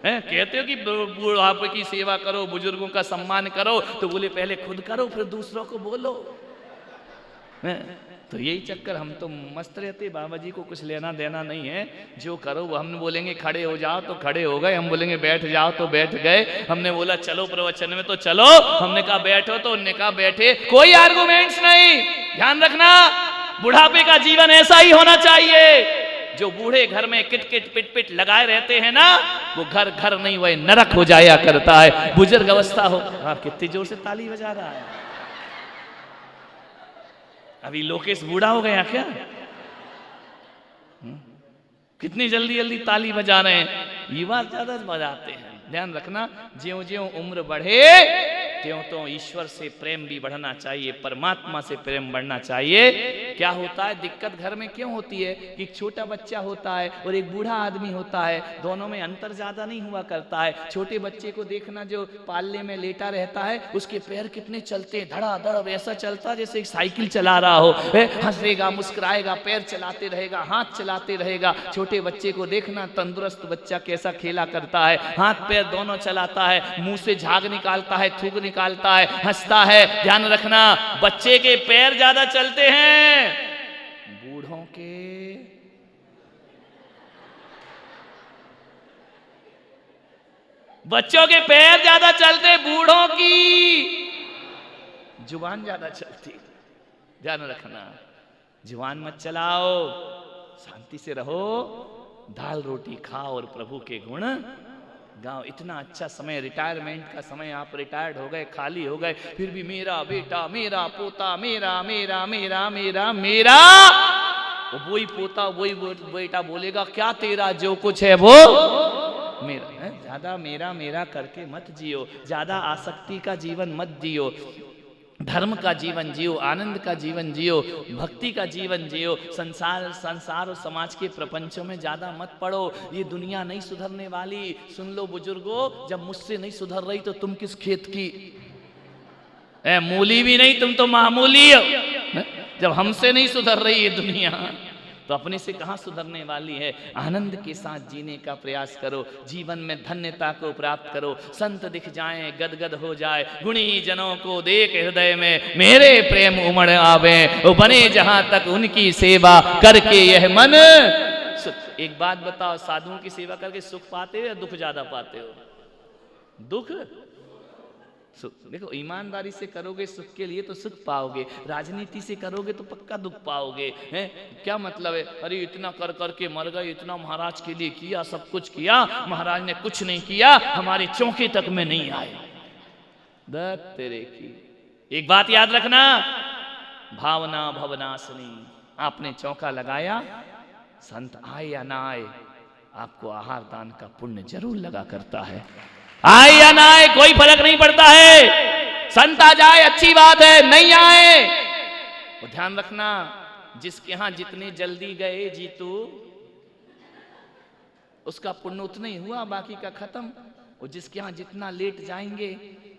कहते हो कि बुढ़ापे की सेवा करो, बुजुर्गों का सम्मान करो, तो बोले पहले खुद करो फिर दूसरों को बोलो। तो यही चक्कर, हम तो मस्त रहते, बाबा जी को कुछ लेना देना नहीं है, जो करो वो। हम बोलेंगे खड़े हो जाओ तो खड़े हो गए, हम बोलेंगे बैठ जाओ तो बैठ गए, हमने बोला चलो प्रवचन में तो चलो, हमने कहा बैठो तो उनने कहा बैठे, कोई आर्गुमेंट्स नहीं। ध्यान रखना, बुढ़ापे का जीवन ऐसा ही होना चाहिए। जो बूढ़े घर में किट किट पिट पिट लगाए रहते हैं ना, वो घर घर नहीं, वह नरक हो जाया करता है। बुजुर्ग अवस्था हो, आप कितनी जोर से ताली बजा रहा है, अभी लोकेश बूढ़ा हो गया क्या? कितनी जल्दी जल्दी ताली बजा रहे हैं, युवा ज्यादा बजाते हैं। ध्यान रखना, ज्यों ज्यों उम्र बढ़े त्यों तो ईश्वर से प्रेम भी बढ़ना चाहिए, परमात्मा से प्रेम बढ़ना चाहिए। क्या होता है, दिक्कत घर में क्यों होती है कि एक छोटा बच्चा होता है और एक बूढ़ा आदमी होता है, दोनों में अंतर ज्यादा नहीं हुआ करता है। छोटे बच्चे को देखना, जो पालने में लेटा रहता है, उसके पैर कितने चलते हैं, धड़ाधड़ वैसा चलता है जैसे एक साइकिल चला रहा हो, हंसेगा, मुस्कुराएगा, पैर चलाते रहेगा, हाथ चलाते रहेगा। छोटे बच्चे को देखना, तंदुरुस्त बच्चा कैसा खेला करता है, हाथ पैर दोनों चलाता है, मुंह से झाग निकालता है, थूक निकालता है, हंसता है। ध्यान रखना, बच्चे के पैर ज्यादा चलते हैं, बूढ़ों के बच्चों के पैर ज्यादा चलते, बूढ़ों की जुबान ज्यादा चलती। ध्यान रखना, जुबान मत चलाओ, शांति से रहो, दाल रोटी खाओ और प्रभु के गुण गाओ। इतना अच्छा समय, रिटायरमेंट का समय, आप रिटायर्ड हो गए, खाली हो गए, फिर भी मेरा बेटा, मेरा पोता, मेरा मेरा मेरा मेरा मेरा, वही पोता वही बेटा बोलेगा क्या तेरा जो कुछ है वो मेरा। ज्यादा मेरा मेरा करके मत जियो, ज्यादा आसक्ति का जीवन मत जियो, धर्म का जीवन जियो, आनंद का जीवन जियो, भक्ति का जीवन जियो। संसार और समाज के प्रपंचों में ज्यादा मत पड़ो, ये दुनिया नहीं सुधरने वाली। सुन लो बुजुर्गों, जब मुझसे नहीं सुधर रही तो तुम किस खेत की, मूली भी नहीं, तुम तो मामूली हो। जब हमसे नहीं सुधर रही ये दुनिया, तो अपने से कहां सुधरने वाली है। आनंद के साथ जीने का प्रयास करो, जीवन में धन्यता को प्राप्त करो। संत दिख जाएं, गदगद हो जाए, गुणी जनों को देख हृदय में मेरे प्रेम उमड़ आवे, वो बने जहां तक उनकी सेवा करके यह मन। एक बात बताओ, साधुओं की सेवा करके सुख पाते हो या दुख ज्यादा पाते हो? दुख। देखो, ईमानदारी से करोगे सुख के लिए तो सुख पाओगे, राजनीति से करोगे तो पक्का दुख पाओगे। हैं क्या मतलब है, अरे इतना कर करके मर गए, इतना महाराज के लिए किया, सब कुछ किया, महाराज ने कुछ नहीं किया, हमारे चौके तक में नहीं आए। दत्त तेरे की। एक बात याद रखना, भावना भवनाशनी। आपने चौका लगाया, संत आए या ना आए, आपको आहार दान का पुण्य जरूर लगा करता है। आए या ना आए कोई फर्क नहीं पड़ता है, संत आ जाए अच्छी बात है, नहीं आए वो ध्यान रखना, जिसके यहां जितने जल्दी गए जीतू, उसका पुण्य उतना ही हुआ, बाकी का खत्म। और जिसके यहां जितना लेट जाएंगे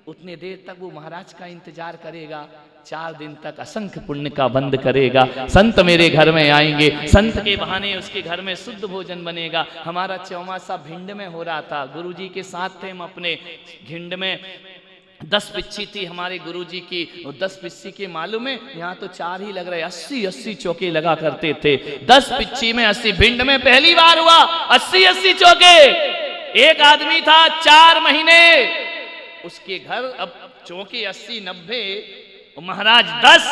उतने देर तक वो महाराज का इंतजार करेगा, 4 दिन तक असंख्य पुण्य का बंद करेगा। संत मेरे घर में आएंगे, संत के बहाने उसके घर में शुद्ध भोजन बनेगा। हमारा चौमासा भिंड में हो रहा था, गुरुजी के साथ थे हम अपने भिंड में। 10 पिच्छी थी हमारे गुरुजी की, 10 पिच्छी के मालूम है, यहाँ तो 4 ही लग रहे, 80-80 चौके लगा करते थे। 10 पिच्छी में 80, भिंड में पहली बार हुआ 80-80 चौके। एक आदमी था 4 महीने, उसके घर अब चौके 80-90, महाराज 10,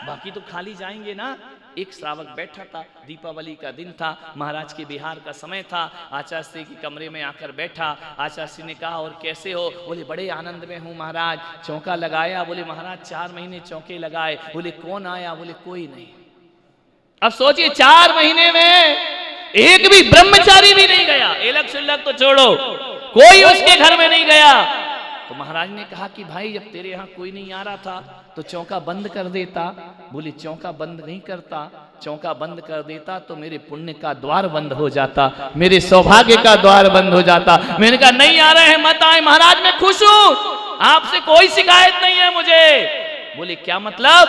बाकी तो खाली जाएंगे ना। एक श्रावक बैठा था, दीपावली का दिन था, महाराज के बिहार का समय था। आचार्य श्री के कमरे में आकर बैठा। आचार्य श्री ने कहा और कैसे हो? बोले बड़े आनंद में हूँ महाराज, चौका लगाया। बोले महाराज 4 महीने चौके लगाए। बोले कौन आया? बोले कोई नहीं। अब सोचिए 4 महीने में एक भी ब्रह्मचारी भी नहीं गया, एलक सुलक तो छोड़ो, कोई उसके घर में नहीं गया। तो महाराज ने कहा कि भाई जब तेरे यहाँ कोई नहीं आ रहा था तो चौका बंद कर देता। बोले चौका बंद नहीं करता, चौका बंद कर देता तो मेरे पुण्य का द्वार बंद हो जाता, मेरे सौभाग्य का द्वार बंद हो जाता। मैंने कहा नहीं आ रहे हैं मत आए महाराज, मैं खुश हूं, आपसे कोई शिकायत नहीं है मुझे। बोले क्या मतलब?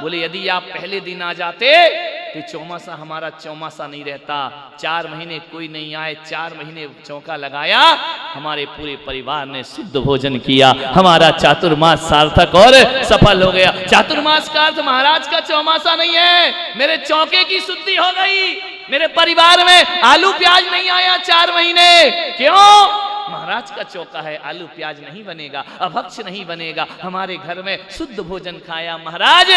बोले यदि आप पहले दिन आ जाते तो चौमासा हमारा चौमासा नहीं रहता। 4 महीने कोई नहीं आए, 4 महीने चौका लगाया, हमारे पूरे परिवार ने शुद्ध भोजन किया, हमारा चातुर्मास सार्थक और सफल हो गया। चातुर्मास का अर्थ महाराज का चौमासा नहीं है, मेरे चौके की शुद्धि हो गई, मेरे परिवार में आलू प्याज नहीं आया 4 महीने। क्यों? महाराज का चौका है, आलू प्याज नहीं बनेगा, अभक्ष नहीं बनेगा, हमारे घर में शुद्ध भोजन खाया। महाराज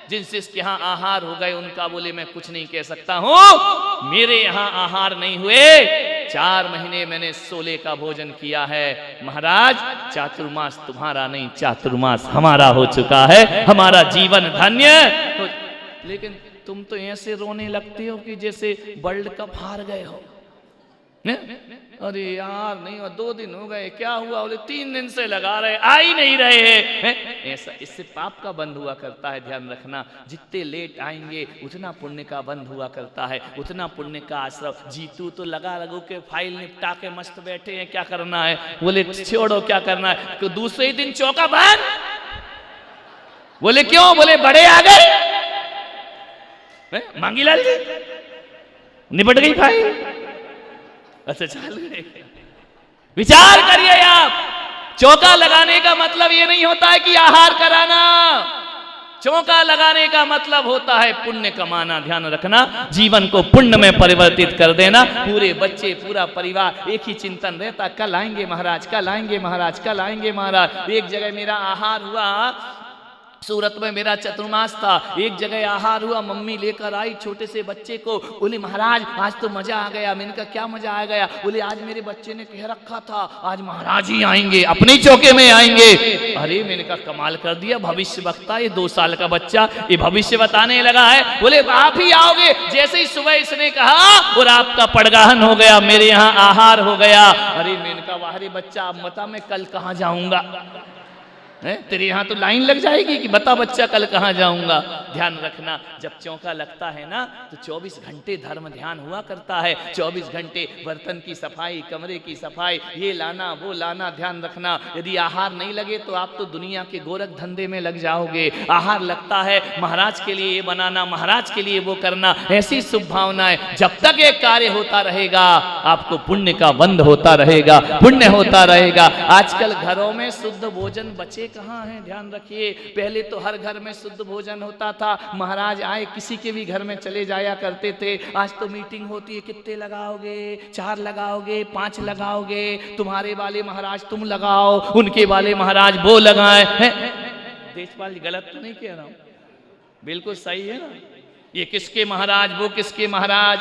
जिनसे यहाँ आहार हो गए उनका बोले मैं कुछ नहीं कह सकता हूं, मेरे यहाँ आहार नहीं हुए, 4 महीने मैंने 16 का भोजन किया है। महाराज चातुर्मास तुम्हारा नहीं, चातुर्मास हमारा हो चुका है, हमारा जीवन धन्य। लेकिन तुम तो ऐसे रोने लगते हो कि जैसे वर्ल्ड कप हार गए हो। अरे यार नहीं, 2 दिन हो गए, क्या हुआ? बोले 3 दिन से लगा रहे, आ ही नहीं रहे हैं। ऐसा इससे पाप का बंद हुआ करता है, ध्यान रखना। जितने लेट आएंगे उतना पुण्य का बंद हुआ करता है, उतना पुण्य का आश्रव। जीतू तो लगा लगू के फाइल निपटा के मस्त बैठे हैं, क्या करना है? बोले छोड़ो क्या करना है, तो दूसरे ही दिन चौका बंद। बोले क्यों? बोले बड़े आ गए, मांगीलाल जी निपट गई फाइल। अच्छा चल, विचार करिए आप, चौका लगाने का मतलब ये नहीं होता है कि आहार कराना, चौका लगाने का मतलब होता है पुण्य कमाना। ध्यान रखना, जीवन को पुण्य में परिवर्तित कर देना। पूरे बच्चे, पूरा परिवार एक ही चिंतन रहता, कल आएंगे महाराज, कल आएंगे महाराज, कल आएंगे महाराज। एक जगह मेरा आहार हुआ, सूरत में मेरा चतुर्मास था, एक जगह आहार हुआ, मम्मी लेकर आई छोटे से बच्चे को, बोली महाराज आज तो मजा आ गया। मैंने कहा क्या मजा आ गया? बोले आज मेरे बच्चे ने कह रखा था आज महाराज ही आएंगे, अपने चौके में आएंगे। अरे मैंने कहा कमाल कर दिया, भविष्य वक्ता, ये 2 साल का बच्चा ये भविष्य बताने लगा है। बोले आप ही आओगे। जैसे ही सुबह इसने कहा और आपका पड़गाहन हो गया, मेरे यहाँ आहार हो गया। अरे मैंने कहा वाह रे बच्चा, अब बता मैं कल कहाँ जाऊंगा? तेरे यहाँ तो लाइन लग जाएगी कि बता बच्चा कल कहाँ जाऊंगा। ध्यान रखना, जब चौका लगता है ना तो 24 घंटे धर्म ध्यान हुआ करता है। 24 घंटे बर्तन की सफाई, कमरे की सफाई, ये लाना वो लाना। ध्यान रखना, यदि आहार नहीं लगे तो आप तो दुनिया के गोरख धंधे में लग जाओगे। आहार लगता है महाराज के लिए ये बनाना, महाराज के लिए वो करना, ऐसी शुभ भावनाएं। जब तक ये कार्य होता रहेगा आपको पुण्य का बंद होता रहेगा, पुण्य होता रहेगा। आजकल घरों में शुद्ध भोजन बचे कहाँ है? ध्यान रखिए, पहले तो हर घर में शुद्ध भोजन होता था। महाराज आए किसी के भी घर में चले जाया करते थे। आज तो मीटिंग होती है, कितने लगाओगे? 4 लगाओगे, 5 लगाओगे? तुम्हारे वाले महाराज तुम लगाओ, उनके वाले महाराज वो लगाए। देशपाल जी गलत तो नहीं कह रहा हूं, बिल्कुल सही है ना? ये किसके महाराज, वो किसके महाराज,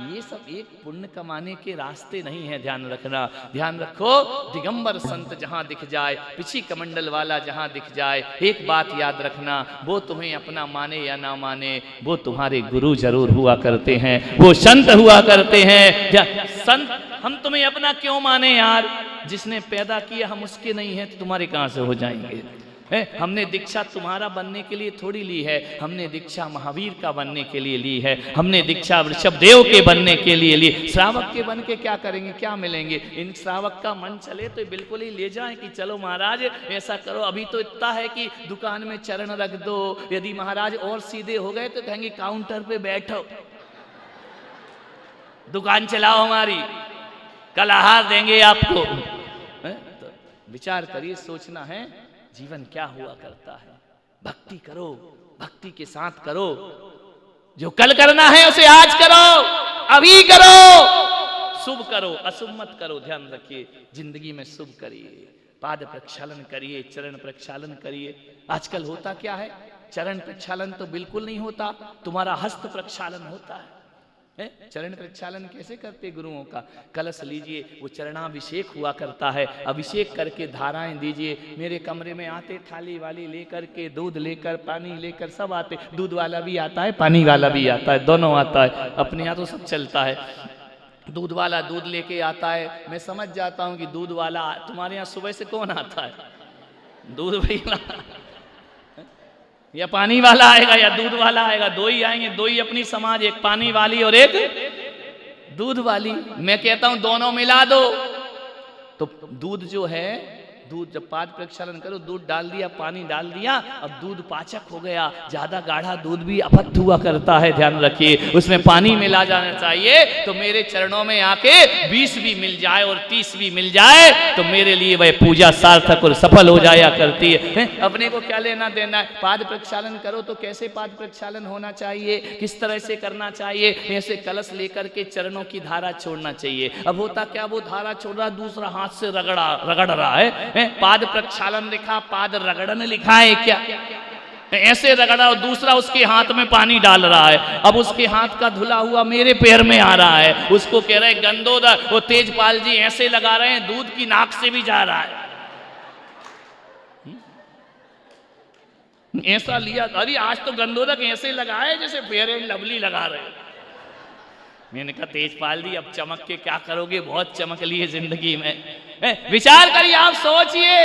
ये सब एक पुण्य कमाने के रास्ते नहीं है। ध्यान रखना, ध्यान रखो, दिगंबर संत जहां दिख जाए, पिछी कमंडल वाला जहां दिख जाए, एक बात याद रखना, वो तुम्हें अपना माने या ना माने, वो तुम्हारे गुरु जरूर हुआ करते हैं, वो संत हुआ करते हैं। संत हम तुम्हें अपना क्यों माने यार? जिसने पैदा किया हम उसके नहीं हैं तो तुम्हारे कहां से हो जाएंगे? हमने दीक्षा तुम्हारा बनने के लिए थोड़ी ली है, हमने दीक्षा महावीर का बनने के लिए ली है, हमने दीक्षा वृषभदेव के बनने के लिए ली। श्रावक के बन के क्या करेंगे, क्या मिलेंगे? इन श्रावक का मन चले तो बिल्कुल ही ले जाएं कि चलो महाराज ऐसा करो। अभी तो इतना है कि दुकान में चरण रख दो, यदि महाराज और सीधे हो गए तो कहेंगे काउंटर पे बैठो, दुकान चलाओ हमारी, कल आहार देंगे आपको। तो विचार करिए, सोचना है जीवन क्या हुआ करता है। भक्ति करो, भक्ति के साथ करो, जो कल करना है उसे आज करो, अभी करो, शुभ करो, अशुभ मत करो। ध्यान रखिए, जिंदगी में शुभ करिए, पाद प्रक्षालन करिए, चरण प्रक्षालन करिए। आजकल होता क्या है, चरण प्रक्षालन तो बिल्कुल नहीं होता, तुम्हारा हस्त प्रक्षालन होता है। चरण प्रक्षालन कैसे करते गुरुओं का? कलश लीजिए, वो चरणाभिषेक हुआ करता है, अभिषेक करके धाराएं दीजिए। मेरे कमरे में आते थाली वाली लेकर के, दूध लेकर, पानी लेकर, सब आते। दूध वाला भी आता है, पानी वाला भी आता है, दोनों आता है। अपने यहाँ तो सब चलता है। दूध वाला दूध लेके आता है, मैं समझ जाता हूँ कि दूध वाला, तुम्हारे यहाँ सुबह से कौन आता है? दूध वाला या पानी वाला आएगा या दूध वाला आएगा, दो ही आएंगे, दो ही अपनी समाज, एक पानी वाली और एक दूध वाली। मैं कहता हूं दोनों मिला दो। तो दूध जो है, दूध जब पाद प्रक्षालन करो, दूध डाल दिया, पानी डाल दिया, अब दूध पाचक हो गया। ज्यादा गाढ़ा दूध भी अपथ हुआ करता है, ध्यान रखिए, उसमें पानी मिला जाना चाहिए। तो मेरे चरणों में आके 20 भी मिल जाए और 30 भी मिल जाए तो मेरे लिए वह पूजा सार्थक और सफल हो जाया करती है। अपने को क्या लेना देना है? पाद प्रक्षालन करो तो कैसे पाद प्रक्षालन होना चाहिए, किस तरह से करना चाहिए? ऐसे कलश लेकर के चरणों की धारा छोड़ना चाहिए। अब होता क्या, वो धारा छोड़ रहा, दूसरा हाथ से रगड़ रहा है। पाद प्रक्षालन लिखा, पाद रगड़न लिखा है क्या? ऐसे रगड़ा और दूसरा उसके हाथ में पानी डाल रहा है। अब उसके हाथ का धुला हुआ मेरे पैर में आ रहा है, उसको कह रहे गंदोदर। वो तेजपाल जी ऐसे लगा रहे हैं, दूध की नाक से भी जा रहा है। ऐसा लिया, अरे आज तो गंदोदक ऐसे लगाए जैसे फेयर एंड लवली लगा रहे हैं। मैंने कहा तेजपाल जी अब चमक के क्या करोगे, बहुत चमक ली है जिंदगी में। विचार करिए, आप सोचिए,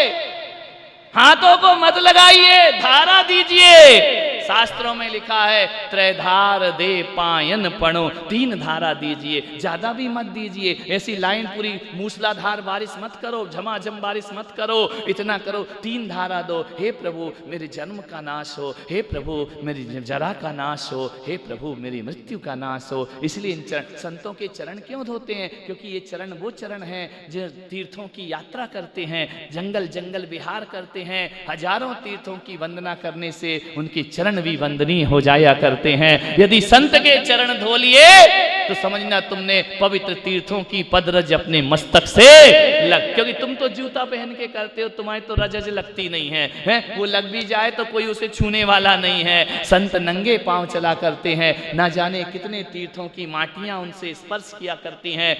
हाथों को मत लगाइए, धारा दीजिए। शास्त्रों में लिखा है त्रैधार दे पायन पणो, 3 धारा दीजिए, ज्यादा भी मत दीजिए। ऐसी लाइन पूरी मूसलाधार बारिश मत करो, झमाझम बारिश मत करो, इतना करो 3 धारा दो। हे प्रभु मेरे जन्म का नाश हो, हे प्रभु मेरी जरा का नाश हो, हे प्रभु मेरी मृत्यु का नाश हो। इसलिए इन संतों के चरण क्यों धोते हैं? क्योंकि ये चरण वो चरण हैं जो तीर्थों की यात्रा करते हैं, जंगल जंगल विहार करते हैं। हजारों तीर्थों की वंदना करने से उनके चरण भी वंदनीय हो जाया करते हैं। यदि संत के चरण धो लिए तो समझना तुमने पवित्र तीर्थों की पदरज अपने मस्तक से लग, क्योंकि तुम तो जूता पहन के करते हो, तुम्हारी तो रजज लगती नहीं है, वो लग भी जाए तो कोई उसे छूने वाला नहीं है। संत नंगे पांव चला करते हैं, ना जाने कितने तीर्थों की माटियां उनसे स्पर्श किया करती हैं,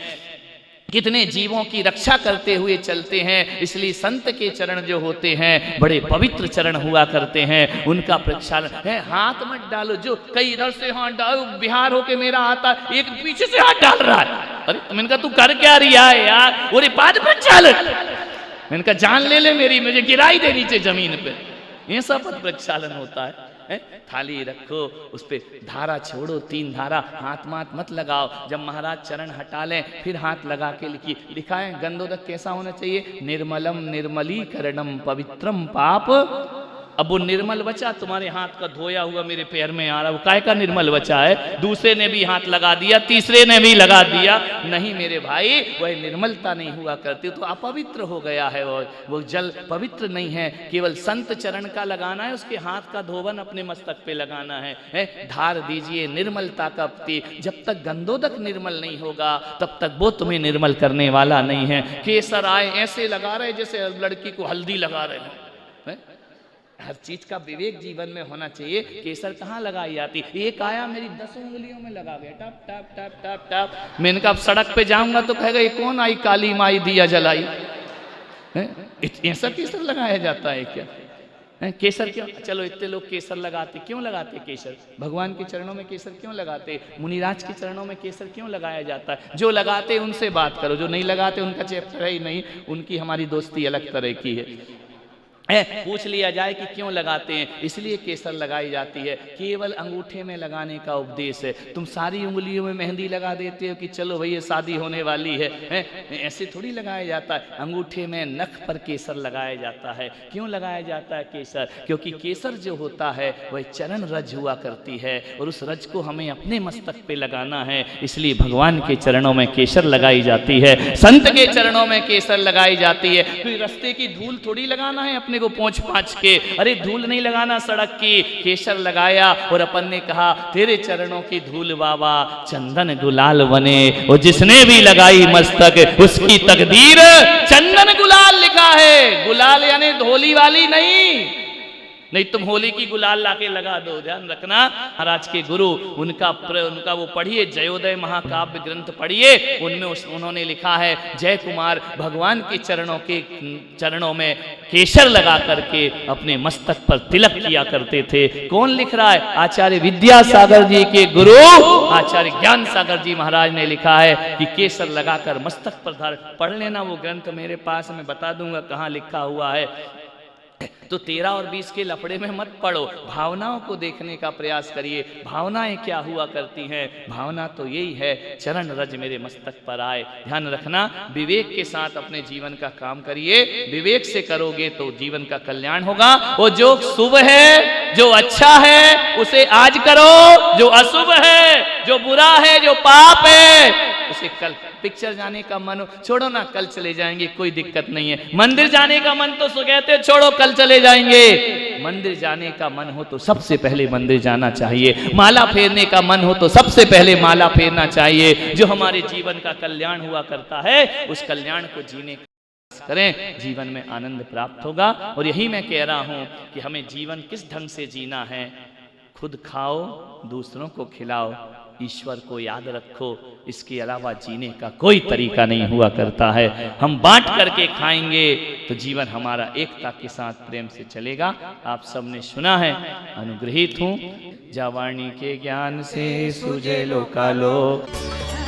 कितने जीवों की रक्षा करते हुए चलते हैं। इसलिए संत के चरण जो होते हैं बड़े पवित्र चरण हुआ करते हैं। उनका प्रक्षालन है, हाथ मत डालो। जो कई इधर से हाथ डालो, बिहार होके मेरा आता, एक पीछे से हाथ डाल रहा है। अरे मैंने कहा तू कर क्या रिया है यार? बोले पाद प्रक्षालन। मैंने कहा जान ले मेरी, मुझे गिराई दे नीचे जमीन पे। ऐसा पद प्रक्षालन होता है। थाली रखो, उस पे धारा छोड़ो, 3 धारा, हाथ माथ मत लगाओ। जब महाराज चरण हटा लें फिर हाथ लगा के लिखिए। लिखा है गंदोदक कैसा होना चाहिए? निर्मलम निर्मलीकरणम पवित्रम पाप। अब वो निर्मल बचा, तुम्हारे हाथ का धोया हुआ मेरे पैर में आ रहा, वो काय का निर्मल बचा है? दूसरे ने भी हाथ लगा दिया, तीसरे ने भी लगा दिया। नहीं मेरे भाई, वह निर्मलता नहीं हुआ करती, तो अपवित्र हो गया है। वो जल पवित्र नहीं है। केवल संत चरण का लगाना है, उसके हाथ का धोवन अपने मस्तक पे लगाना है। धार दीजिए निर्मलता का प्रतीक। जब तक गंदोदक निर्मल नहीं होगा तब तक वो तुम्हें निर्मल करने वाला नहीं है। केसर आए ऐसे लगा रहे जैसे लड़की को हल्दी लगा रहे हैं। हर चीज का विवेक जीवन में होना चाहिए। केसर कहाँ लगाई जाती? एक आया मेरी 10 उंगलियों में लगा गया, टप टप टप टप टप। मैंने कहा सड़क पे जाऊंगा तो कहेगा ये कौन आई काली माई दिया जलाई? ऐसा केसर लगाया जाता है क्या? केसर क्यों? चलो इतने लोग केसर लगाते, क्यों लगाते केसर? भगवान के चरणों में केसर क्यों लगाते? मुनिराज के चरणों में केसर क्यों लगाया जाता है? जो लगाते उनसे बात करो, जो नहीं लगाते उनका चैप्टर है ही नहीं, उनकी हमारी दोस्ती अलग तरह की है। पूछ लिया जाए कि क्यों लगाते हैं? इसलिए केसर लगाई जाती है। केवल अंगूठे में लगाने का उपदेश है। तुम सारी उंगलियों में मेहंदी लगा देते हो कि चलो भाई ये शादी होने वाली है, ऐसे थोड़ी लगाया जाता है। अंगूठे में नख पर केसर लगाया जाता है। क्यों लगाया जाता है केसर? क्योंकि केसर जो होता है वह चरण रज हुआ करती है और उस रज को हमें अपने मस्तक पे लगाना है। इसलिए भगवान के चरणों में केसर लगाई जाती है, संत के चरणों में केसर लगाई जाती है। कोई रास्ते की धूल थोड़ी लगाना है अपने को पोंछ पांछ के, अरे धूल नहीं लगाना सड़क की। केसर लगाया और अपन ने कहा तेरे चरणों की धूल बाबा चंदन गुलाल बने। और जिसने भी लगाई मस्तक उसकी तकदीर चंदन गुलाल लिखा है। गुलाल यानी धोली वाली नहीं तुम होली की गुलाल लाके लगा दो। ध्यान रखना, महाराज के गुरु उनका वो पढ़िए, जयोदय महाकाव्य ग्रंथ पढ़िए, उनमें उन्होंने लिखा है जय कुमार भगवान के चरणों में केसर लगा करके अपने मस्तक पर तिलक किया करते थे। कौन लिख रहा है? आचार्य विद्यासागर जी के गुरु आचार्य ज्ञान सागर जी महाराज ने लिखा है कि केसर लगाकर मस्तक पर धारण। पढ़ लेना वो ग्रंथ, मेरे पास मैं बता दूंगा कहाँ लिखा हुआ है। तो 13 और 20 के लफड़े में मत पड़ो, भावनाओं को देखने का प्रयास करिए। भावनाएं क्या हुआ करती हैं? भावना तो यही है, चरण रज मेरे मस्तक पर आए। ध्यान रखना, विवेक के साथ अपने जीवन का काम करिए। विवेक से करोगे तो जीवन का कल्याण होगा। वो जो शुभ है, जो अच्छा है, उसे आज करो। जो अशुभ है, जो बुरा है, जो पाप है, उसे कल। पिक्चर जाने का मन हो, छोड़ो ना, कल चले जाएंगे, कोई दिक्कत नहीं है। मंदिर जाने का मन तो कहते छोड़ो, कल चले जाएंगे। मंदिर जाने का मन हो तो सबसे पहले मंदिर जाना चाहिए। माला फेरने का मन हो तो सबसे पहले माला फेरना चाहिए। जो हमारे जीवन का कल्याण हुआ करता है, उस कल्याण को जीने का करें, जीवन में आनंद प्राप्त होगा। और यही मैं कह रहा हूं कि हमें जीवन किस ढंग से जीना है। खुद खाओ, दूसरों को खिलाओ, ईश्वर को याद रखो। इसके अलावा जीने का कोई तरीका नहीं हुआ करता है। हम बांट करके खाएंगे तो जीवन हमारा एकता के साथ प्रेम से चलेगा। आप सबने सुना है, अनुग्रहित हूँ। जा वाणी के ज्ञान से सुझे लोकालोक।